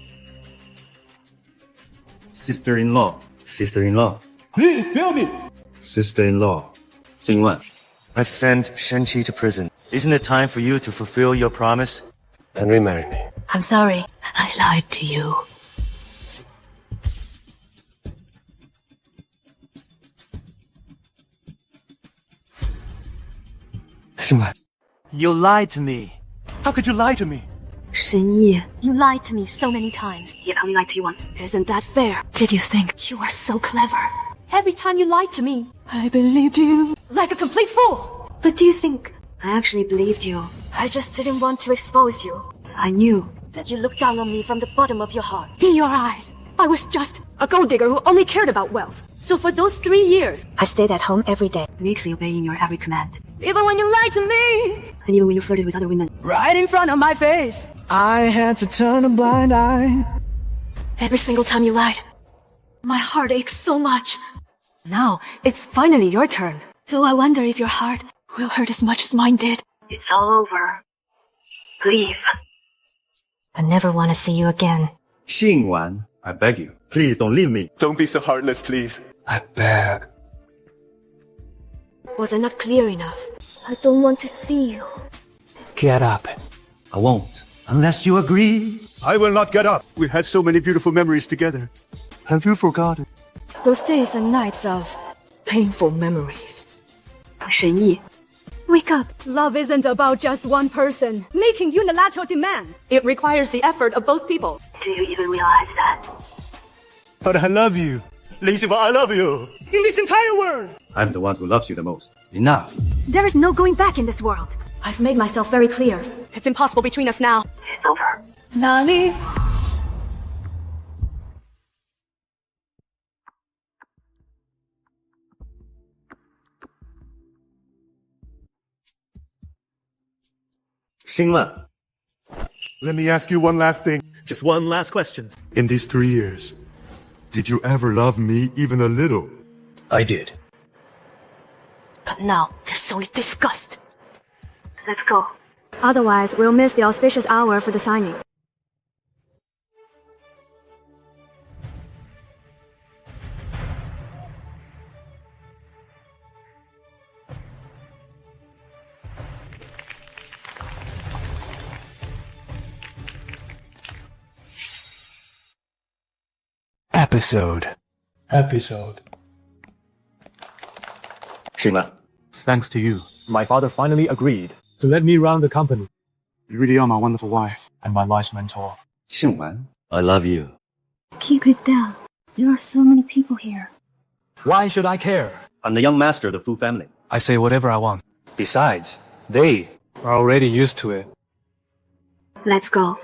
Sister-in-law. Sister-in-law. Please, help me! Sister-in-law. Xingwan. I've sent Shen Yi to prison. Isn't it time for you to fulfill your promise and remarry me? I'm sorry. I lied to you. Xingwan, you lied to me. How could you lie to me? Shen Yi, you lied to me so many times. Yet I only lied to you once. Isn't that fair? Did you think you were so clever? Every time you lied to me, I believed you. Like a complete fool. But do you think I actually believed you? I just didn't want to expose you. I knew that you looked down on me from the bottom of your heart. In your eyes, I was just a gold digger who only cared about wealth. So for those 3 years, I stayed at home every day, meekly obeying your every command. Even when you lied to me! And even when you flirted with other women. Right in front of my face! I had to turn a blind eye. Every single time you lied, my heart aches so much. Now, it's finally your turn. Though I wonder if your heart will hurt as much as mine did. It's all over. Leave. I never want to see you again. Xingwan, I beg you, please don't leave me. Don't be so heartless, please. I beg. Was I not clear enough? I don't want to see you. Get up. I won't, unless you agree. I will not get up. We had so many beautiful memories together. Have you forgotten? Those days and nights of painful memories. Shen Yi, wake up. Love isn't about just one person making unilateral demands. It requires the effort of both people. Do you even realize that? But I love you. Lin Xingwan, I love you. In this entire world. I'm the one who loves you the most. Enough. There is no going back in this world. I've made myself very clear. It's impossible between us now. It's over. Nani? Xingwan. Let me ask you one last thing. Just one last question. In these 3 years, did you ever love me even a little? I did. But now, there's only disgust. Let's go. Otherwise, we'll miss the auspicious hour for the signing. Episode. Xingwan. Thanks to you, my father finally agreed to let me run the company. You really are my wonderful wife. And my life's mentor. Xingwan. I love you. Keep it down. There are so many people here. Why should I care? I'm the young master of the Fu family. I say whatever I want. Besides, they are already used to it. Let's go.